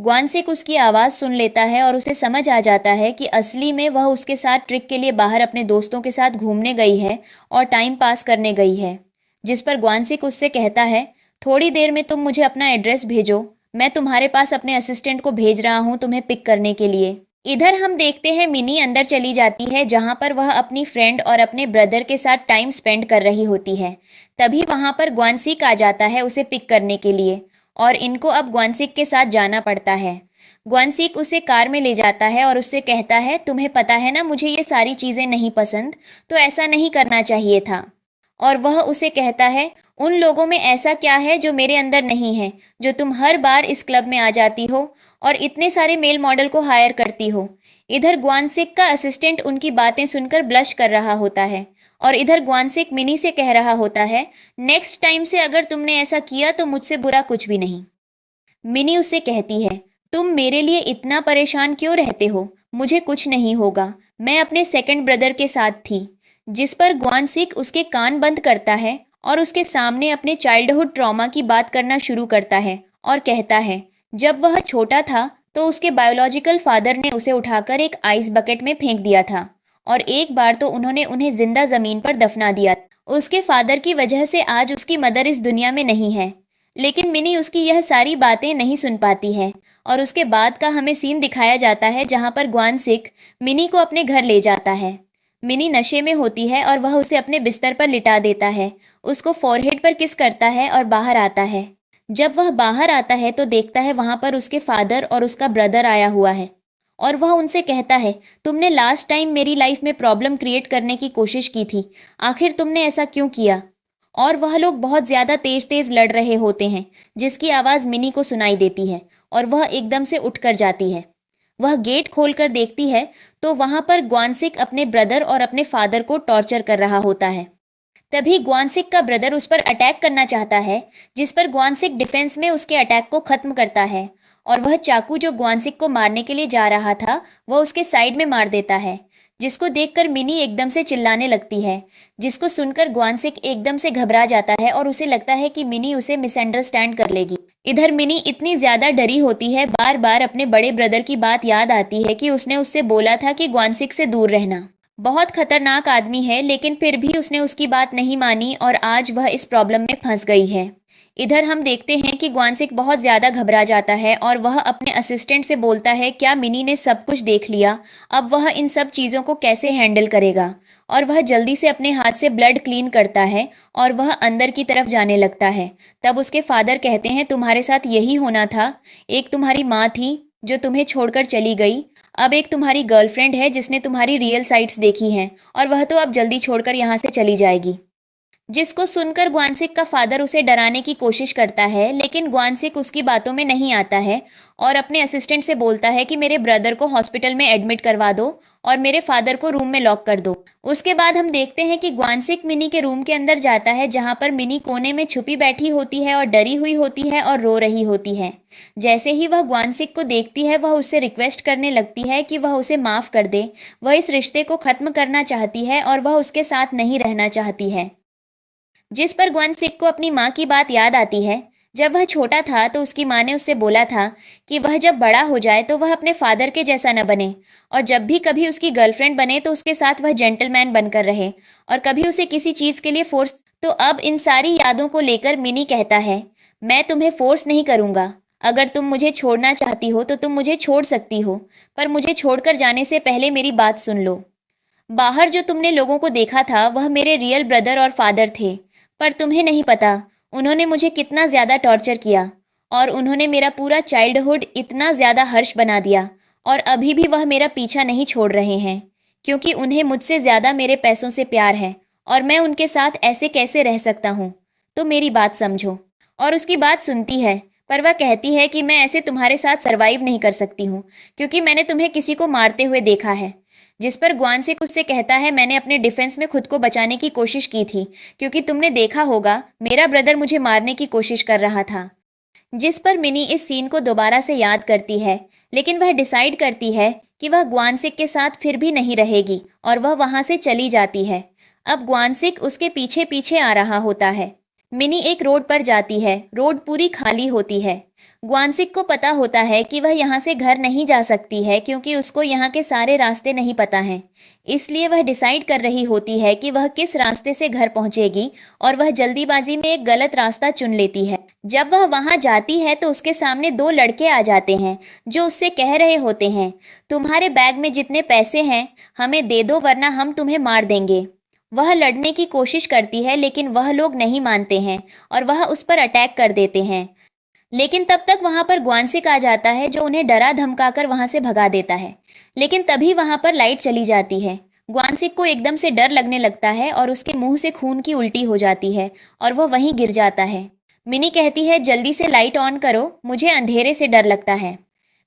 ग्वानसिक उसकी आवाज़ सुन लेता है और उसे समझ आ जाता है कि असली में वह उसके साथ ट्रिक के लिए बाहर अपने दोस्तों के साथ घूमने गई है और टाइम पास करने गई है। जिस पर ग्वानसिक उससे कहता है, थोड़ी देर में तुम मुझे अपना एड्रेस भेजो, मैं तुम्हारे पास अपने असिस्टेंट को भेज रहा हूँ तुम्हें पिक करने के लिए। इधर हम देखते हैं मिनी अंदर चली जाती है जहाँ पर वह अपनी फ्रेंड और अपने ब्रदर के साथ टाइम स्पेंड कर रही होती है। तभी वहाँ पर ग्वानसिक आ जाता है उसे पिक करने के लिए और इनको अब ग्वानसिक के साथ जाना पड़ता है। ग्वानसिक उसे कार में ले जाता है और उससे कहता है, तुम्हें पता है ना मुझे ये सारी चीज़ें नहीं पसंद, तो ऐसा नहीं करना चाहिए था। और वह उसे कहता है, उन लोगों में ऐसा क्या है जो मेरे अंदर नहीं है, जो तुम हर बार इस क्लब में आ जाती हो और इतने सारे मेल मॉडल को हायर करती हो। इधर ग्वानसिक का असिस्टेंट उनकी बातें सुनकर ब्लश कर रहा होता है और इधर ग्वानसिक मिनी से कह रहा होता है, नेक्स्ट टाइम से अगर तुमने ऐसा किया तो मुझसे बुरा कुछ भी नहीं। मिनी उससे कहती है, तुम मेरे लिए इतना परेशान क्यों रहते हो, मुझे कुछ नहीं होगा, मैं अपने सेकंड ब्रदर के साथ थी। जिस पर ग्वानसिक उसके कान बंद करता है और उसके सामने अपने चाइल्डहुड ट्रॉमा की बात करना शुरू करता है और कहता है, जब वह छोटा था तो उसके बायोलॉजिकल फादर ने उसे उठाकर एक आइस बकेट में फेंक दिया था और एक बार तो उन्होंने उन्हें जिंदा जमीन पर दफना दिया। उसके फादर की वजह से आज उसकी मदर इस दुनिया में नहीं है। लेकिन मिनी उसकी यह सारी बातें नहीं सुन पाती है और उसके बाद का हमें सीन दिखाया जाता है जहां पर ग्वानसिक मिनी को अपने घर ले जाता है। मिनी नशे में होती है और वह उसे अपने बिस्तर पर लिटा देता है, उसको फोरहेड पर किस करता है और बाहर आता है। जब वह बाहर आता है तो देखता है वहां पर उसके फादर और उसका ब्रदर आया हुआ है और वह उनसे कहता है, तुमने लास्ट टाइम मेरी लाइफ में प्रॉब्लम क्रिएट करने की कोशिश की थी, आखिर तुमने ऐसा क्यों किया। और वह लोग बहुत ज़्यादा तेज तेज लड़ रहे होते हैं जिसकी आवाज़ मिनी को सुनाई देती है और वह एकदम से उठकर जाती है। वह गेट खोलकर देखती है तो वहां पर ग्वानसिक अपने ब्रदर और अपने फादर को टॉर्चर कर रहा होता है। तभी ग्वानसिक का ब्रदर उस पर अटैक करना चाहता है, जिस पर ग्वानसिक डिफेंस में उसके अटैक को खत्म करता है और वह चाकू जो ग्वानसिक को मारने के लिए जा रहा था वह उसके साइड में मार देता है, जिसको देखकर मिनी एकदम से चिल्लाने लगती है, जिसको सुनकर ग्वानसिक एकदम से घबरा जाता है और उसे लगता है कि मिनी उसे मिसअंडरस्टैंड कर लेगी। इधर मिनी इतनी ज्यादा डरी होती है, बार बार अपने बड़े ब्रदर की बात याद आती है कि उसने उससे बोला था कि ग्वानसिक से दूर रहना। बहुत खतरनाक आदमी है, लेकिन फिर भी उसने उसकी बात नहीं मानी और आज वह इस प्रॉब्लम में फंस गई है। इधर हम देखते हैं कि ग्वानसिक बहुत ज़्यादा घबरा जाता है और वह अपने असिस्टेंट से बोलता है, क्या मिनी ने सब कुछ देख लिया, अब वह इन सब चीज़ों को कैसे हैंडल करेगा। और वह जल्दी से अपने हाथ से ब्लड क्लीन करता है और वह अंदर की तरफ जाने लगता है। तब उसके फादर कहते हैं, तुम्हारे साथ यही होना था, एक तुम्हारी माँ थी जो तुम्हें छोड़कर चली गई, अब एक तुम्हारी गर्लफ्रेंड है जिसने तुम्हारी रियल साइड्स देखी हैं और वह तो अब जल्दी छोड़कर यहाँ से चली जाएगी। जिसको सुनकर ग्वानसिक का फादर उसे डराने की कोशिश करता है, लेकिन ग्वानसिक उसकी बातों में नहीं आता है और अपने असिस्टेंट से बोलता है कि मेरे ब्रदर को हॉस्पिटल में एडमिट करवा दो और मेरे फादर को रूम में लॉक कर दो। उसके बाद हम देखते हैं कि ग्वानसिक मिनी के रूम के अंदर जाता है, जहां पर मिनी कोने में छुपी बैठी होती है और डरी हुई होती है और रो रही होती है। जैसे ही वह ग्वानसिक को देखती है वह उससे रिक्वेस्ट करने लगती है कि वह उसे माफ़ कर दे, वह इस रिश्ते को ख़त्म करना चाहती है और वह उसके साथ नहीं रहना चाहती है। जिस पर ग्वानसिक को अपनी माँ की बात याद आती है। जब वह छोटा था तो उसकी माँ ने उससे बोला था कि वह जब बड़ा हो जाए तो वह अपने फादर के जैसा न बने और जब भी कभी उसकी गर्लफ्रेंड बने तो उसके साथ वह जेंटलमैन बनकर रहे और कभी उसे किसी चीज़ के लिए फोर्स। तो अब इन सारी यादों को लेकर मिनी कहता है, मैं तुम्हें फोर्स नहीं करूँगा, अगर तुम मुझे छोड़ना चाहती हो तो तुम मुझे छोड़ सकती हो, पर मुझे छोड़कर जाने से पहले मेरी बात सुन लो। बाहर जो तुमने लोगों को देखा था वह मेरे रियल ब्रदर और फादर थे, पर तुम्हें नहीं पता उन्होंने मुझे कितना ज़्यादा टॉर्चर किया और उन्होंने मेरा पूरा चाइल्डहुड इतना ज़्यादा हर्ष बना दिया और अभी भी वह मेरा पीछा नहीं छोड़ रहे हैं, क्योंकि उन्हें मुझसे ज़्यादा मेरे पैसों से प्यार है और मैं उनके साथ ऐसे कैसे रह सकता हूँ, तो मेरी बात समझो। और उसकी बात सुनती है, पर वह कहती है कि मैं ऐसे तुम्हारे साथ सरवाइव नहीं कर सकती हूँ, क्योंकि मैंने तुम्हें किसी को मारते हुए देखा है। जिस पर ग्वानसिक उससे कहता है, मैंने अपने डिफेंस में खुद को बचाने की कोशिश की थी, क्योंकि तुमने देखा होगा मेरा ब्रदर मुझे मारने की कोशिश कर रहा था। जिस पर मिनी इस सीन को दोबारा से याद करती है, लेकिन वह डिसाइड करती है कि वह ग्वानसिक के साथ फिर भी नहीं रहेगी और वह वहां से चली जाती है। अब ग्वानसिक उसके पीछे पीछे आ रहा होता है। मिनी एक रोड पर जाती है, रोड पूरी खाली होती है। ग्वानसिक को पता होता है कि वह यहाँ से घर नहीं जा सकती है, क्योंकि उसको यहाँ के सारे रास्ते नहीं पता हैं। इसलिए वह डिसाइड कर रही होती है कि वह किस रास्ते से घर पहुँचेगी और वह जल्दीबाजी में एक गलत रास्ता चुन लेती है। जब वह वहाँ जाती है तो उसके सामने दो लड़के आ जाते हैं जो उससे कह रहे होते हैं, तुम्हारे बैग में जितने पैसे हैं हमें दे दो, वरना हम तुम्हें मार देंगे। वह लड़ने की कोशिश करती है, लेकिन वह लोग नहीं मानते हैं और वह उस पर अटैक कर देते हैं। लेकिन तब तक वहां पर ग्वानसिक आ जाता है जो उन्हें डरा धमकाकर वहां से भगा देता है। लेकिन तभी वहां पर लाइट चली जाती है। ग्वानसिक को एकदम से डर लगने लगता है और उसके मुंह से खून की उल्टी हो जाती है और वह वहीं गिर जाता है। मिनी कहती है जल्दी से लाइट ऑन करो, मुझे अंधेरे से डर लगता है।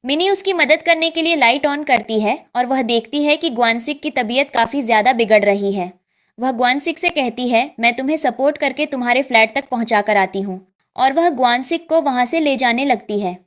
मिनी उसकी मदद करने के लिए लाइट ऑन करती है और वह देखती है कि ग्वानसिक की तबीयत काफी ज्यादा बिगड़ रही है। वह ग्वानसिक से कहती है मैं तुम्हें सपोर्ट करके तुम्हारे फ्लैट तक पहुंचा कर आती हूँ, और वह ग्वानसिक को वहां से ले जाने लगती है।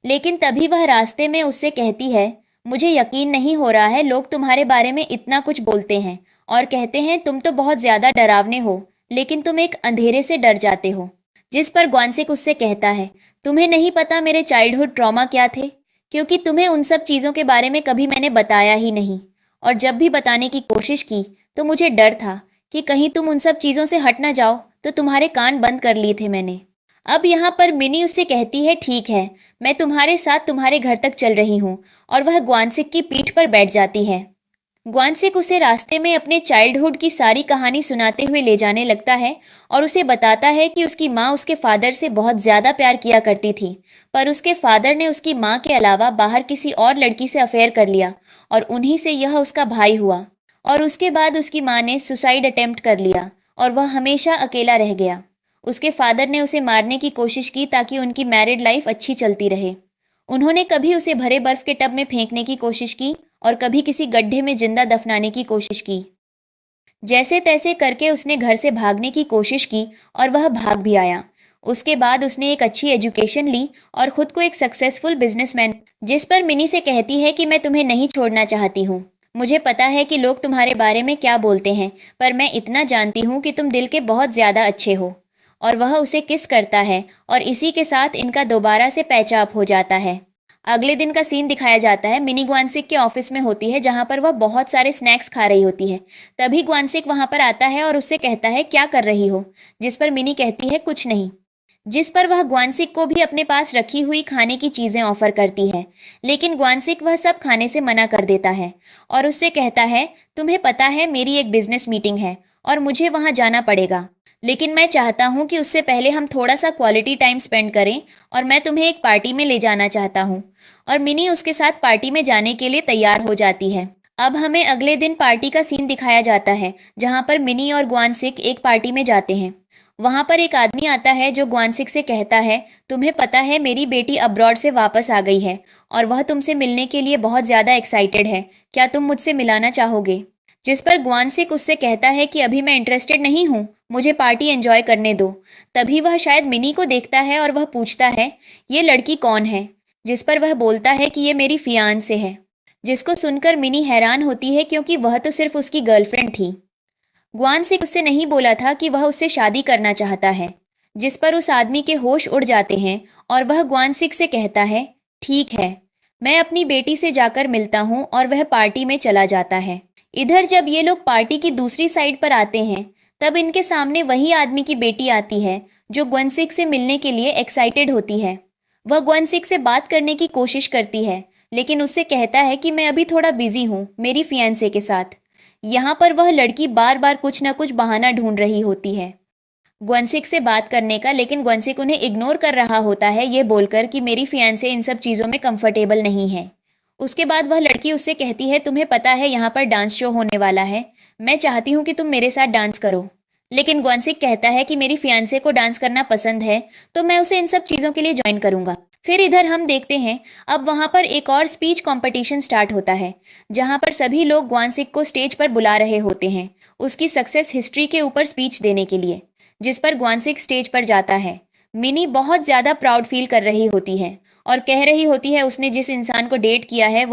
लेकिन तभी वह रास्ते में उससे कहती है मुझे यकीन नहीं हो रहा है, लोग तुम्हारे बारे में इतना कुछ बोलते हैं और कहते हैं तुम तो बहुत ज्यादा डरावने हो, लेकिन तुम एक अंधेरे से डर जाते हो। जिस पर ग्वानसिक उससे कहता है तुम्हें नहीं पता मेरे चाइल्डहुड ट्रॉमा क्या थे, क्योंकि तुम्हें उन सब चीज़ों के बारे में कभी मैंने बताया ही नहीं, और जब भी बताने की कोशिश की तो मुझे डर था कि कहीं तुम उन सब चीज़ों से हट ना जाओ, तो तुम्हारे कान बंद कर लिए थे मैंने। अब यहाँ पर मिनी उससे कहती है ठीक है, मैं तुम्हारे साथ तुम्हारे घर तक चल रही हूँ, और वह ग्वानसिक की पीठ पर बैठ जाती है। ग्वानसिक उसे रास्ते में अपने चाइल्डहुड की सारी कहानी सुनाते हुए ले जाने लगता है और उसे बताता है कि उसकी माँ उसके फादर से बहुत ज़्यादा प्यार किया करती थी, पर उसके फादर ने उसकी माँ के अलावा बाहर किसी और लड़की से अफेयर कर लिया और उन्हीं से यह उसका भाई हुआ। और उसके बाद उसकी माँ ने सुसाइड अटेम्प्ट कर लिया और वह हमेशा अकेला रह गया। उसके फादर ने उसे मारने की कोशिश की ताकि उनकी मैरिड लाइफ अच्छी चलती रहे। उन्होंने कभी उसे भरे बर्फ के टब में फेंकने की कोशिश की और कभी किसी गड्ढे में जिंदा दफनाने की कोशिश की। जैसे तैसे करके उसने घर से भागने की कोशिश की और वह भाग भी आया। उसके बाद उसने एक अच्छी एजुकेशन ली और खुद को एक सक्सेसफुल बिजनेसमैन। जिस पर मिनी से कहती है कि मैं तुम्हें नहीं छोड़ना चाहती हूँ, मुझे पता है कि लोग तुम्हारे बारे में क्या बोलते हैं, पर मैं इतना जानती हूँ कि तुम दिल के बहुत ज़्यादा अच्छे हो। और वह उसे किस करता है और इसी के साथ इनका दोबारा से पैचअप हो जाता है। अगले दिन का सीन दिखाया जाता है। मिनी ग्वानसिक के ऑफिस में होती है जहां पर वह बहुत सारे स्नैक्स खा रही होती है। तभी ग्वानसिक वहां पर आता है और उससे कहता है क्या कर रही हो, जिस पर मिनी कहती है कुछ नहीं। जिस पर वह ग्वानसिक को भी अपने पास रखी हुई खाने की चीजें ऑफर करती है, लेकिन ग्वानसिक वह सब खाने से मना कर देता है और उससे कहता है तुम्हें पता है मेरी एक बिजनेस मीटिंग है और मुझे वहां जाना पड़ेगा, लेकिन मैं चाहता हूं कि उससे पहले हम थोड़ा सा क्वालिटी टाइम स्पेंड करें और मैं तुम्हें एक पार्टी में ले जाना चाहता हूं। और मिनी उसके साथ पार्टी में जाने के लिए तैयार हो जाती है। अब हमें अगले दिन पार्टी का सीन दिखाया जाता है जहां पर मिनी और ग्वानसिक एक पार्टी में जाते हैं। वहां पर एक आदमी आता है जो ग्वानसिक से कहता है तुम्हें पता है मेरी बेटी अब्रॉड से वापस आ गई है और वह तुमसे मिलने के लिए बहुत ज़्यादा एक्साइटेड है, क्या तुम मुझसे मिलाना चाहोगे। जिस पर ग्वानसिक उससे कहता है कि अभी मैं इंटरेस्टेड नहीं हूँ, मुझे पार्टी एंजॉय करने दो। तभी वह शायद मिनी को देखता है और वह पूछता है ये लड़की कौन है, जिस पर वह बोलता है कि ये मेरी फियांसे है। जिसको सुनकर मिनी हैरान होती है क्योंकि वह तो सिर्फ उसकी गर्लफ्रेंड थी। ग्वानसिक उससे नहीं बोला था कि वह उससे शादी करना चाहता है। जिस पर उस आदमी के होश उड़ जाते हैं और वह ग्वानसिक से कहता है ठीक है, मैं अपनी बेटी से जाकर मिलता हूँ, और वह पार्टी में चला जाता है। इधर जब ये लोग पार्टी की दूसरी साइड पर आते हैं तब इनके सामने वही आदमी की बेटी आती है जो ग्वानसिक से मिलने के लिए एक्साइटेड होती है। वह ग्वानसिक से बात करने की कोशिश करती है, लेकिन उससे कहता है कि मैं अभी थोड़ा बिजी हूँ मेरी फियांसे के साथ। यहाँ पर वह लड़की बार बार कुछ न कुछ बहाना ढूंढ रही होती है ग्वानसिक से बात करने का, लेकिन ग्वानसिक उन्हें इग्नोर कर रहा होता है ये बोलकर कि मेरी फियांसे इन सब चीज़ों में कंफर्टेबल नहीं है। उसके बाद वह लड़की उससे कहती है तुम्हें पता है यहाँ पर डांस शो होने वाला है, मैं चाहती हूँ कि तुम मेरे साथ डांस करो। लेकिन ग्वानसिक कहता है कि मेरी फियांसे को डांस करना पसंद है, तो मैं उसे इन सब चीज़ों के लिए ज्वाइन करूंगा। फिर इधर हम देखते हैं अब वहां पर एक और स्पीच कंपटीशन स्टार्ट होता है जहां पर सभी लोग ग्वानसिक को स्टेज पर बुला रहे होते हैं उसकी सक्सेस हिस्ट्री के ऊपर स्पीच देने के लिए। जिस पर ग्वानसिक स्टेज पर जाता है। मिनी बहुत ज़्यादा प्राउड फील कर रही होती है और कह रही होती है उसने जिस इंसान को डेट किया है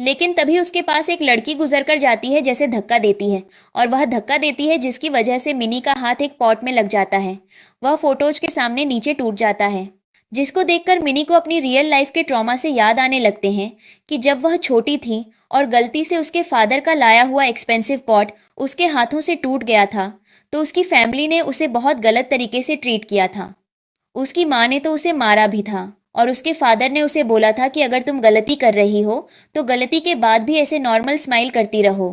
लेकिन तभी उसके पास एक लड़की गुजर कर जाती है जैसे धक्का देती है, और वह धक्का देती है जिसकी वजह से मिनी का हाथ एक पॉट में लग जाता है। वह फोटोज के सामने नीचे टूट जाता है, जिसको देखकर मिनी को अपनी रियल लाइफ के ट्रॉमा से याद आने लगते हैं कि जब वह छोटी थी और गलती से उसके फादर का लाया हुआ एक्सपेंसिव पॉट उसके हाथों से टूट गया था, तो उसकी फैमिली ने उसे बहुत गलत तरीके से ट्रीट किया था। उसकी माँ ने तो उसे मारा भी था और उसके फादर ने उसे बोला था कि अगर तुम गलती कर रही हो तो गलती के बाद भी ऐसे नॉर्मल स्माइल करती रहो।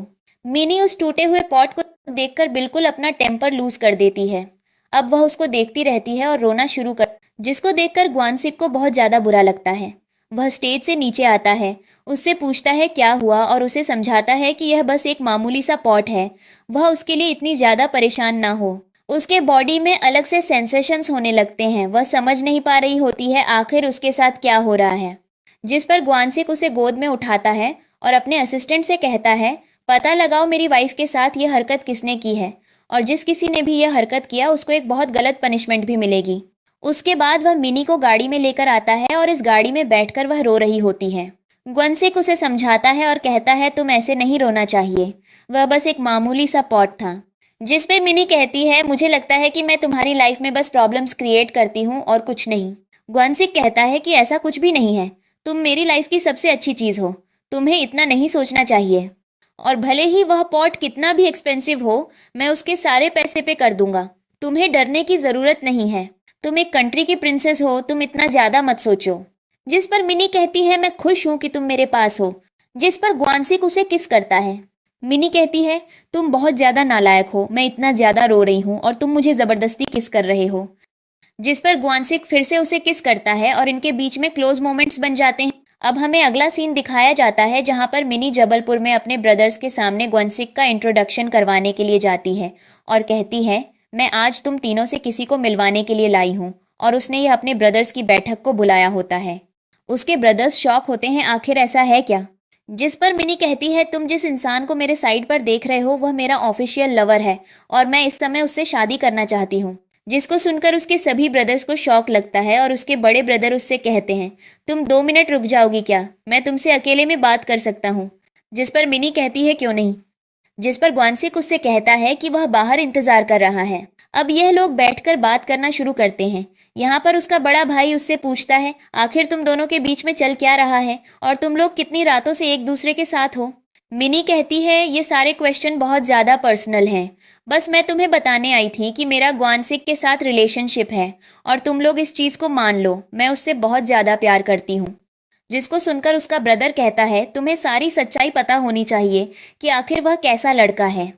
मिनी उस टूटे हुए पॉट को देखकर बिल्कुल अपना टेम्पर लूज कर देती है। अब वह उसको देखती रहती है और रोना शुरू कर जिसको देखकर ग्वानसिक को बहुत ज़्यादा बुरा लगता है। वह स्टेज से नीचे आता है, उससे पूछता है क्या हुआ और उसे समझाता है कि यह बस एक मामूली सा पॉट है, वह उसके लिए इतनी ज़्यादा परेशान ना हो। उसके बॉडी में अलग से सेंसेशंस होने लगते हैं, वह समझ नहीं पा रही होती है आखिर उसके साथ क्या हो रहा है। जिस पर ग्वानसिक उसे गोद में उठाता है और अपने असिस्टेंट से कहता है, पता लगाओ मेरी वाइफ के साथ यह हरकत किसने की है, और जिस किसी ने भी यह हरकत किया उसको एक बहुत गलत पनिशमेंट भी मिलेगी। उसके बाद वह मिनी को गाड़ी में लेकर आता है और इस गाड़ी में बैठकर वह रो रही होती है। ग्वानसिक उसे समझाता है और कहता है तुम ऐसे नहीं रोना चाहिए, वह बस एक मामूली सा पॉट था। जिस पे मिनी कहती है मुझे लगता है कि मैं तुम्हारी लाइफ में बस प्रॉब्लम्स क्रिएट करती हूँ और कुछ नहीं। ग्वानसिक कहता है कि ऐसा कुछ भी नहीं है, तुम मेरी लाइफ की सबसे अच्छी चीज़ हो, तुम्हें इतना नहीं सोचना चाहिए। और भले ही वह पॉट कितना भी एक्सपेंसिव हो, मैं उसके सारे पैसे पे कर दूंगा, तुम्हें डरने की ज़रूरत नहीं है, तुम एक कंट्री की प्रिंसेस हो, तुम इतना ज़्यादा मत सोचो। जिस पर मिनी कहती है मैं खुश हूँ कि तुम मेरे पास हो। जिस पर ग्वानसिक उसे किस करता है। मिनी कहती है तुम बहुत ज़्यादा नालायक हो, मैं इतना ज़्यादा रो रही हूँ और तुम मुझे ज़बरदस्ती किस कर रहे हो। जिस पर ग्वानसिक फिर से उसे किस करता है और इनके बीच में क्लोज मोमेंट्स बन जाते हैं। अब हमें अगला सीन दिखाया जाता है जहाँ पर मिनी जबलपुर में अपने ब्रदर्स के सामने ग्वानसिक का इंट्रोडक्शन करवाने के लिए जाती है और कहती है मैं आज तुम तीनों से किसी को मिलवाने के लिए लाई हूँ, और उसने यह अपने ब्रदर्स की बैठक को बुलाया होता है। उसके ब्रदर्स शॉक होते हैं, आखिर ऐसा है क्या। जिस पर मिनी कहती है तुम जिस इंसान को मेरे साइड पर देख रहे हो वह मेरा ऑफिशियल लवर है और मैं इस समय उससे शादी करना चाहती हूँ। जिसको सुनकर उसके सभी ब्रदर्स को शॉक लगता है और उसके बड़े ब्रदर उससे कहते हैं तुम 2 मिनट रुक जाओगी क्या, मैं तुमसे अकेले में बात कर सकता हूँ। जिस पर मिनी कहती है क्यों नहीं। जिस पर ग्वानसिक उससे कहता है कि वह बाहर इंतजार कर रहा है। अब यह लोग बैठकर बात करना शुरू करते हैं। यहाँ पर उसका बड़ा भाई उससे पूछता है आखिर तुम दोनों के बीच में चल क्या रहा है और तुम लोग कितनी रातों से एक दूसरे के साथ हो। मिनी कहती है ये सारे क्वेश्चन बहुत ज़्यादा पर्सनल हैं, बस मैं तुम्हें बताने आई थी कि मेरा ग्वानसिक के साथ रिलेशनशिप है और तुम लोग इस चीज़ को मान लो, मैं उससे बहुत ज़्यादा प्यार करती हूँ। जिसको सुनकर उसका ब्रदर कहता है तुम्हें सारी सच्चाई पता होनी चाहिए कि आखिर वह कैसा लड़का है।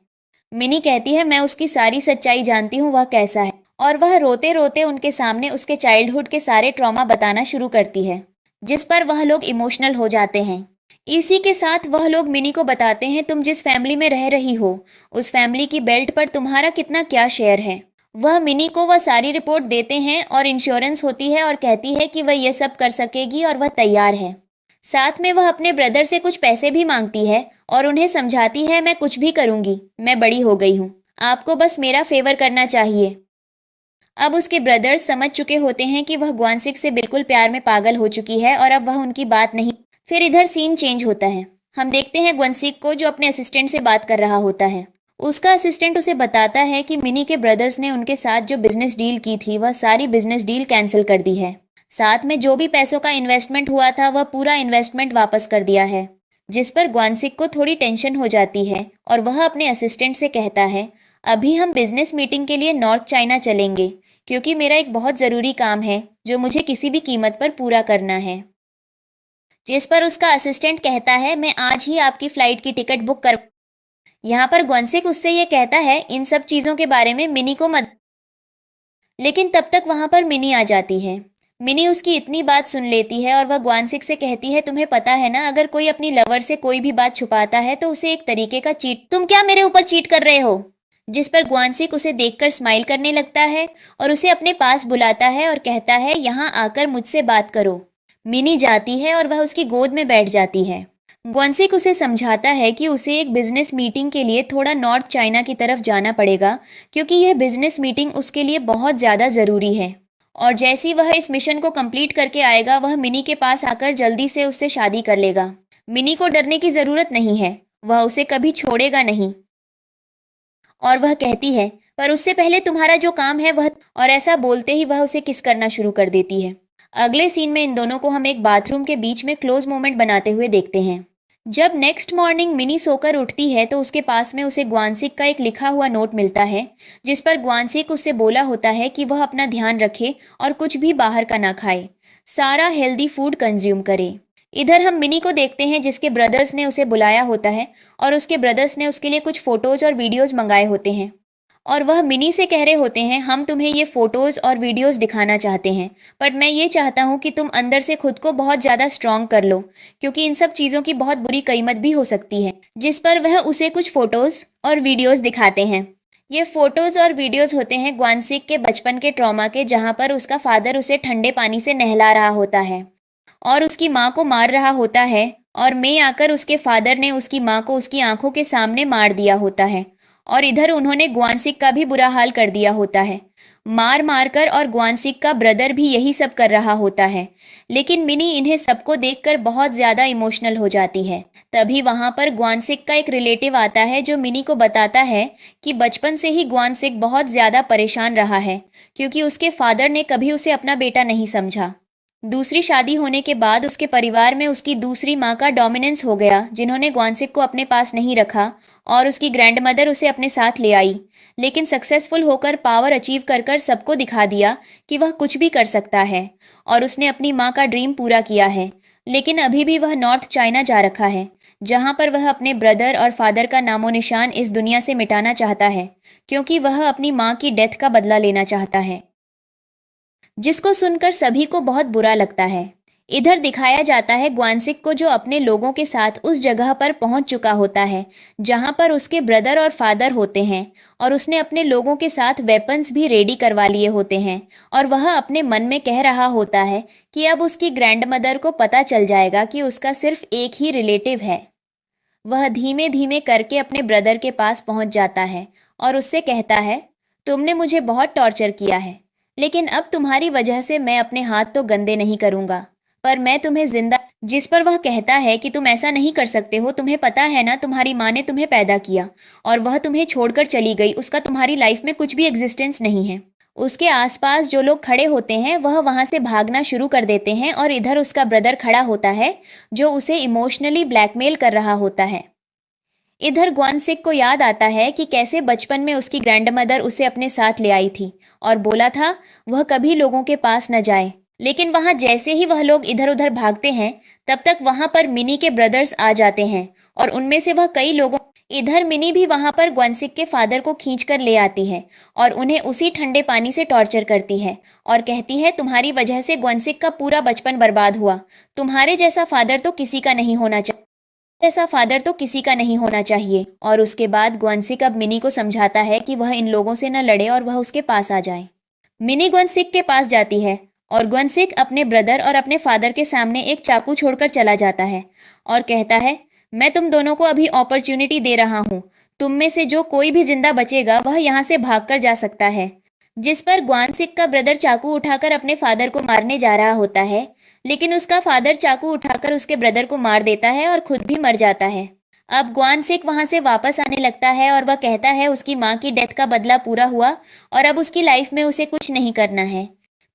मिनी कहती है मैं उसकी सारी सच्चाई जानती हूँ, वह कैसा है, और वह रोते रोते उनके सामने उसके चाइल्डहुड के सारे ट्रॉमा बताना शुरू करती है। जिस पर वह लोग इमोशनल हो जाते हैं। इसी के साथ वह लोग मिनी को बताते हैं तुम जिस फैमिली में रह रही हो उस फैमिली की बेल्ट पर तुम्हारा कितना क्या शेयर है। वह मिनी को वह सारी रिपोर्ट देते हैं और इंश्योरेंस होती है और कहती है कि वह यह सब कर सकेगी और वह तैयार है। साथ में वह अपने ब्रदर से कुछ पैसे भी मांगती है और उन्हें समझाती है मैं कुछ भी करूंगी, मैं बड़ी हो गई हूँ, आपको बस मेरा फेवर करना चाहिए। अब उसके ब्रदर्स समझ चुके होते हैं कि वह ग्वानसिक से बिल्कुल प्यार में पागल हो चुकी है और अब वह उनकी बात नहीं। फिर इधर सीन चेंज होता है। हम देखते हैं ग्वानसिक को जो अपने असिस्टेंट से बात कर रहा होता है। उसका असिस्टेंट उसे बताता है कि मिनी के ब्रदर्स ने उनके साथ जो बिजनेस डील की थी वह सारी बिजनेस डील कैंसिल कर दी है। साथ में जो भी पैसों का इन्वेस्टमेंट हुआ था वह पूरा इन्वेस्टमेंट वापस कर दिया है। जिस पर ग्वानसिक को थोड़ी टेंशन हो जाती है और वह अपने असिस्टेंट से कहता है अभी हम बिजनेस मीटिंग के लिए नॉर्थ चाइना चलेंगे क्योंकि मेरा एक बहुत ज़रूरी काम है जो मुझे किसी भी कीमत पर पूरा करना है। जिस पर उसका असिस्टेंट कहता है मैं आज ही आपकी फ़्लाइट की टिकट बुक कर। यहाँ पर ग्वानसिक उससे ये कहता है इन सब चीज़ों के बारे में मिनी को मत। लेकिन तब तक वहाँ पर मिनी आ जाती है। मिनी उसकी इतनी बात सुन लेती है और वह ग्वानसिक से कहती है तुम्हें पता है ना अगर कोई अपनी लवर से कोई भी बात छुपाता है तो उसे एक तरीके का चीट। तुम क्या मेरे ऊपर चीट कर रहे हो। जिस पर ग्वानसिक उसे देखकर स्माइल करने लगता है और उसे अपने पास बुलाता है और कहता है यहाँ आकर मुझसे बात करो। मिनी जाती है और वह उसकी गोद में बैठ जाती है। ग्वानसिक उसे समझाता है कि उसे एक बिजनेस मीटिंग के लिए थोड़ा नॉर्थ चाइना की तरफ जाना पड़ेगा क्योंकि यह बिजनेस मीटिंग उसके लिए बहुत ज़्यादा ज़रूरी है और जैसी वह इस मिशन को कंप्लीट करके आएगा वह मिनी के पास आकर जल्दी से उससे शादी कर लेगा। मिनी को डरने की ज़रूरत नहीं है, वह उसे कभी छोड़ेगा नहीं। और वह कहती है पर उससे पहले तुम्हारा जो काम है वह, और ऐसा बोलते ही वह उसे किस करना शुरू कर देती है। अगले सीन में इन दोनों को हम एक बाथरूम के बीच में क्लोज मोमेंट बनाते हुए देखते हैं। जब नेक्स्ट मॉर्निंग मिनी सोकर उठती है तो उसके पास में उसे ग्वानसिक का एक लिखा हुआ नोट मिलता है जिस पर ग्वानसिक उससे बोला होता है कि वह अपना ध्यान रखे और कुछ भी बाहर का ना खाए, सारा हेल्दी फूड कंज्यूम करे। इधर हम मिनी को देखते हैं जिसके ब्रदर्स ने उसे बुलाया होता है और उसके ब्रदर्स ने उसके लिए कुछ फ़ोटोज़ और वीडियोज़ मंगाए होते हैं और वह मिनी से कह रहे होते हैं, हम तुम्हें ये फोटोज और वीडियोस दिखाना चाहते हैं, बट मैं ये चाहता हूँ कि तुम अंदर से खुद को बहुत ज़्यादा स्ट्रांग कर लो, क्योंकि इन सब चीज़ों की बहुत बुरी कीमत भी हो सकती है। जिस पर वह उसे कुछ फोटोज और वीडियोस दिखाते हैं। ये फोटोज और वीडियोस होते हैं ग्वानसिक के बचपन के ट्रॉमा के, जहाँ पर उसका फादर उसे ठंडे पानी से नहला रहा होता है और उसकी माँ को मार रहा होता है, और मैं आकर उसके फादर ने उसकी माँ को उसकी आंखों के सामने मार दिया होता है। और इधर उन्होंने ग्वानसिक का भी बुरा हाल कर दिया होता है, मार मार कर, और ग्वानसिक का ब्रदर भी यही सब कर रहा होता है। लेकिन मिनी इन्हें सबको देखकर बहुत ज़्यादा इमोशनल हो जाती है। तभी वहाँ पर ग्वानसिक का एक रिलेटिव आता है जो मिनी को बताता है कि बचपन से ही ग्वानसिक बहुत ज़्यादा परेशान रहा है, क्योंकि उसके फादर ने कभी उसे अपना बेटा नहीं समझा। दूसरी शादी होने के बाद उसके परिवार में उसकी दूसरी माँ का डोमिनेंस हो गया, जिन्होंने ग्वानसिक को अपने पास नहीं रखा, और उसकी ग्रैंडमदर उसे अपने साथ ले आई, लेकिन सक्सेसफुल होकर पावर अचीव कर कर सबको दिखा दिया कि वह कुछ भी कर सकता है, और उसने अपनी माँ का ड्रीम पूरा किया है। लेकिन अभी भी वह नॉर्थ चाइना जा रखा है, जहाँ पर वह अपने ब्रदर और फादर का नामो निशान इस दुनिया से मिटाना चाहता है, क्योंकि वह अपनी माँ की डेथ का बदला लेना चाहता है, जिसको सुनकर सभी को बहुत बुरा लगता है। इधर दिखाया जाता है ग्वानसिक को, जो अपने लोगों के साथ उस जगह पर पहुंच चुका होता है जहां पर उसके ब्रदर और फादर होते हैं, और उसने अपने लोगों के साथ वेपन्स भी रेडी करवा लिए होते हैं, और वह अपने मन में कह रहा होता है कि अब उसकी ग्रैंडमदर को पता चल जाएगा कि उसका सिर्फ एक ही रिलेटिव है। वह धीमे धीमे करके अपने ब्रदर के पास पहुंच जाता है और उससे कहता है, तुमने मुझे बहुत टॉर्चर किया है, लेकिन अब तुम्हारी वजह से मैं अपने हाथ तो गंदे नहीं करूंगा, पर मैं तुम्हें जिंदा। जिस पर वह कहता है कि तुम ऐसा नहीं कर सकते हो, तुम्हें पता है ना, तुम्हारी माँ ने तुम्हें पैदा किया और वह तुम्हें छोड़कर चली गई, उसका तुम्हारी लाइफ में कुछ भी एग्जिस्टेंस नहीं है। उसके आसपास जो लोग खड़े होते हैं वह वहां से भागना शुरू कर देते हैं, और इधर उसका ब्रदर खड़ा होता है जो उसे इमोशनली ब्लैकमेल कर रहा होता है। इधर ग्वानसिक को याद आता है कि कैसे बचपन में उसकी ग्रैंडमदर उसे अपने साथ ले आई थी और बोला था वह कभी लोगों के पास न जाए। लेकिन वहां जैसे ही वह लोग इधर उधर भागते हैं, तब तक वहां पर मिनी के ब्रदर्स आ जाते हैं, और उनमें से वह कई लोगों। इधर मिनी भी वहां पर ग्वानसिक के फादर को खींच कर ले आती है और उन्हें उसी ठंडे पानी से टॉर्चर करती है और कहती है, तुम्हारी वजह से ग्वानसिक का पूरा बचपन बर्बाद हुआ, तुम्हारे जैसा फादर तो किसी का नहीं होना चाहिए, ऐसा फादर तो किसी का नहीं होना चाहिए। और उसके बाद ग्वानसिक अब मिनी को समझाता है कि वह इन लोगों से न लड़े और वह उसके पास आ जाए। मिनी ग्वानसिक के पास जाती है और ग्वानसिक अपने ब्रदर और अपने फादर के सामने एक चाकू छोड़कर चला जाता है और कहता है, मैं तुम दोनों को अभी अपॉर्चुनिटी दे रहा हूँ, तुम में से जो कोई भी जिंदा बचेगा वह यहाँ से भागकर जा सकता है। जिस पर ग्वानसिक का ब्रदर चाकू उठाकर अपने फादर को मारने जा रहा होता है, लेकिन उसका फादर चाकू उठाकर उसके ब्रदर को मार देता है और खुद भी मर जाता है। अब ग्वानसिक वहां से वापस आने लगता है और वह कहता है उसकी माँ की डेथ का बदला पूरा हुआ और अब उसकी लाइफ में उसे कुछ नहीं करना है।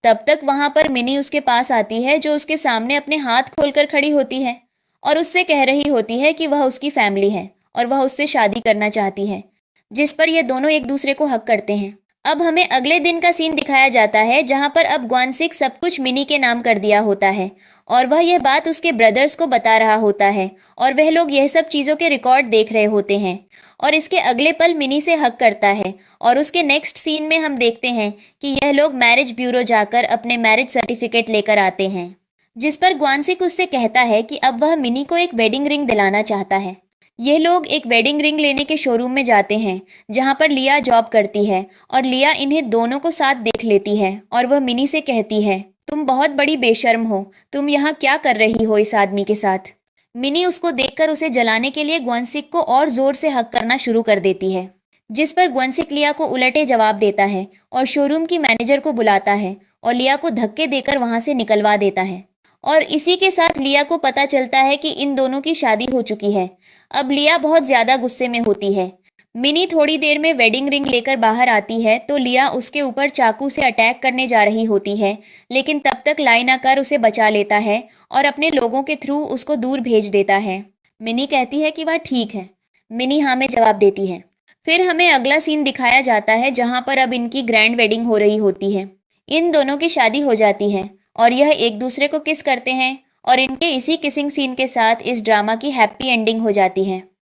तब तक वहां पर मिनी उसके पास आती है, जो उसके सामने अपने हाथ खोलकर खड़ी होती है और उससे कह रही होती है कि वह उसकी फैमिली है और वह उससे शादी करना चाहती है, जिस पर ये दोनों एक दूसरे को हक करते हैं। अब हमें अगले दिन का सीन दिखाया जाता है, जहां पर अब ग्वानसिक सब कुछ मिनी के नाम कर दिया होता है और वह यह बात उसके ब्रदर्स को बता रहा होता है और वह लोग यह सब चीज़ों के रिकॉर्ड देख रहे होते हैं। और इसके अगले पल मिनी से हक करता है और उसके नेक्स्ट सीन में हम देखते हैं कि यह लोग मैरिज ब्यूरो जाकर अपने मैरिज सर्टिफिकेट लेकर आते हैं, जिस पर ग्वानसिक उससे कहता है कि अब वह मिनी को एक वेडिंग रिंग दिलाना चाहता है। ये लोग एक वेडिंग रिंग लेने के शोरूम में जाते हैं, जहां पर लिया जॉब करती है और लिया इन्हें दोनों को साथ देख लेती है और वह मिनी से कहती है, तुम बहुत बड़ी बेशर्म हो, तुम यहाँ क्या कर रही हो इस आदमी के साथ। मिनी उसको देखकर उसे जलाने के लिए ग्वानसिक को और जोर से हक करना शुरू कर देती है, जिस पर ग्वानसिक लिया को उलटे जवाब देता है और शोरूम की मैनेजर को बुलाता है और लिया को धक्के देकर वहां से निकलवा देता है। और इसी के साथ लिया को पता चलता है कि इन दोनों की शादी हो चुकी है। अब लिया बहुत ज्यादा गुस्से में होती है। मिनी थोड़ी देर में वेडिंग रिंग लेकर बाहर आती है तो लिया उसके ऊपर चाकू से अटैक करने जा रही होती है, लेकिन तब तक लाइन आकर उसे बचा लेता है और अपने लोगों के थ्रू उसको दूर भेज देता है। मिनी कहती है कि वह ठीक है। मिनी हाँ में जवाब देती है। फिर हमें अगला सीन दिखाया जाता है, जहाँ पर अब इनकी ग्रैंड वेडिंग हो रही होती है। इन दोनों की शादी हो जाती है और यह एक दूसरे को किस करते हैं और इनके इसी किसिंग सीन के साथ इस ड्रामा की हैप्पी एंडिंग हो जाती है।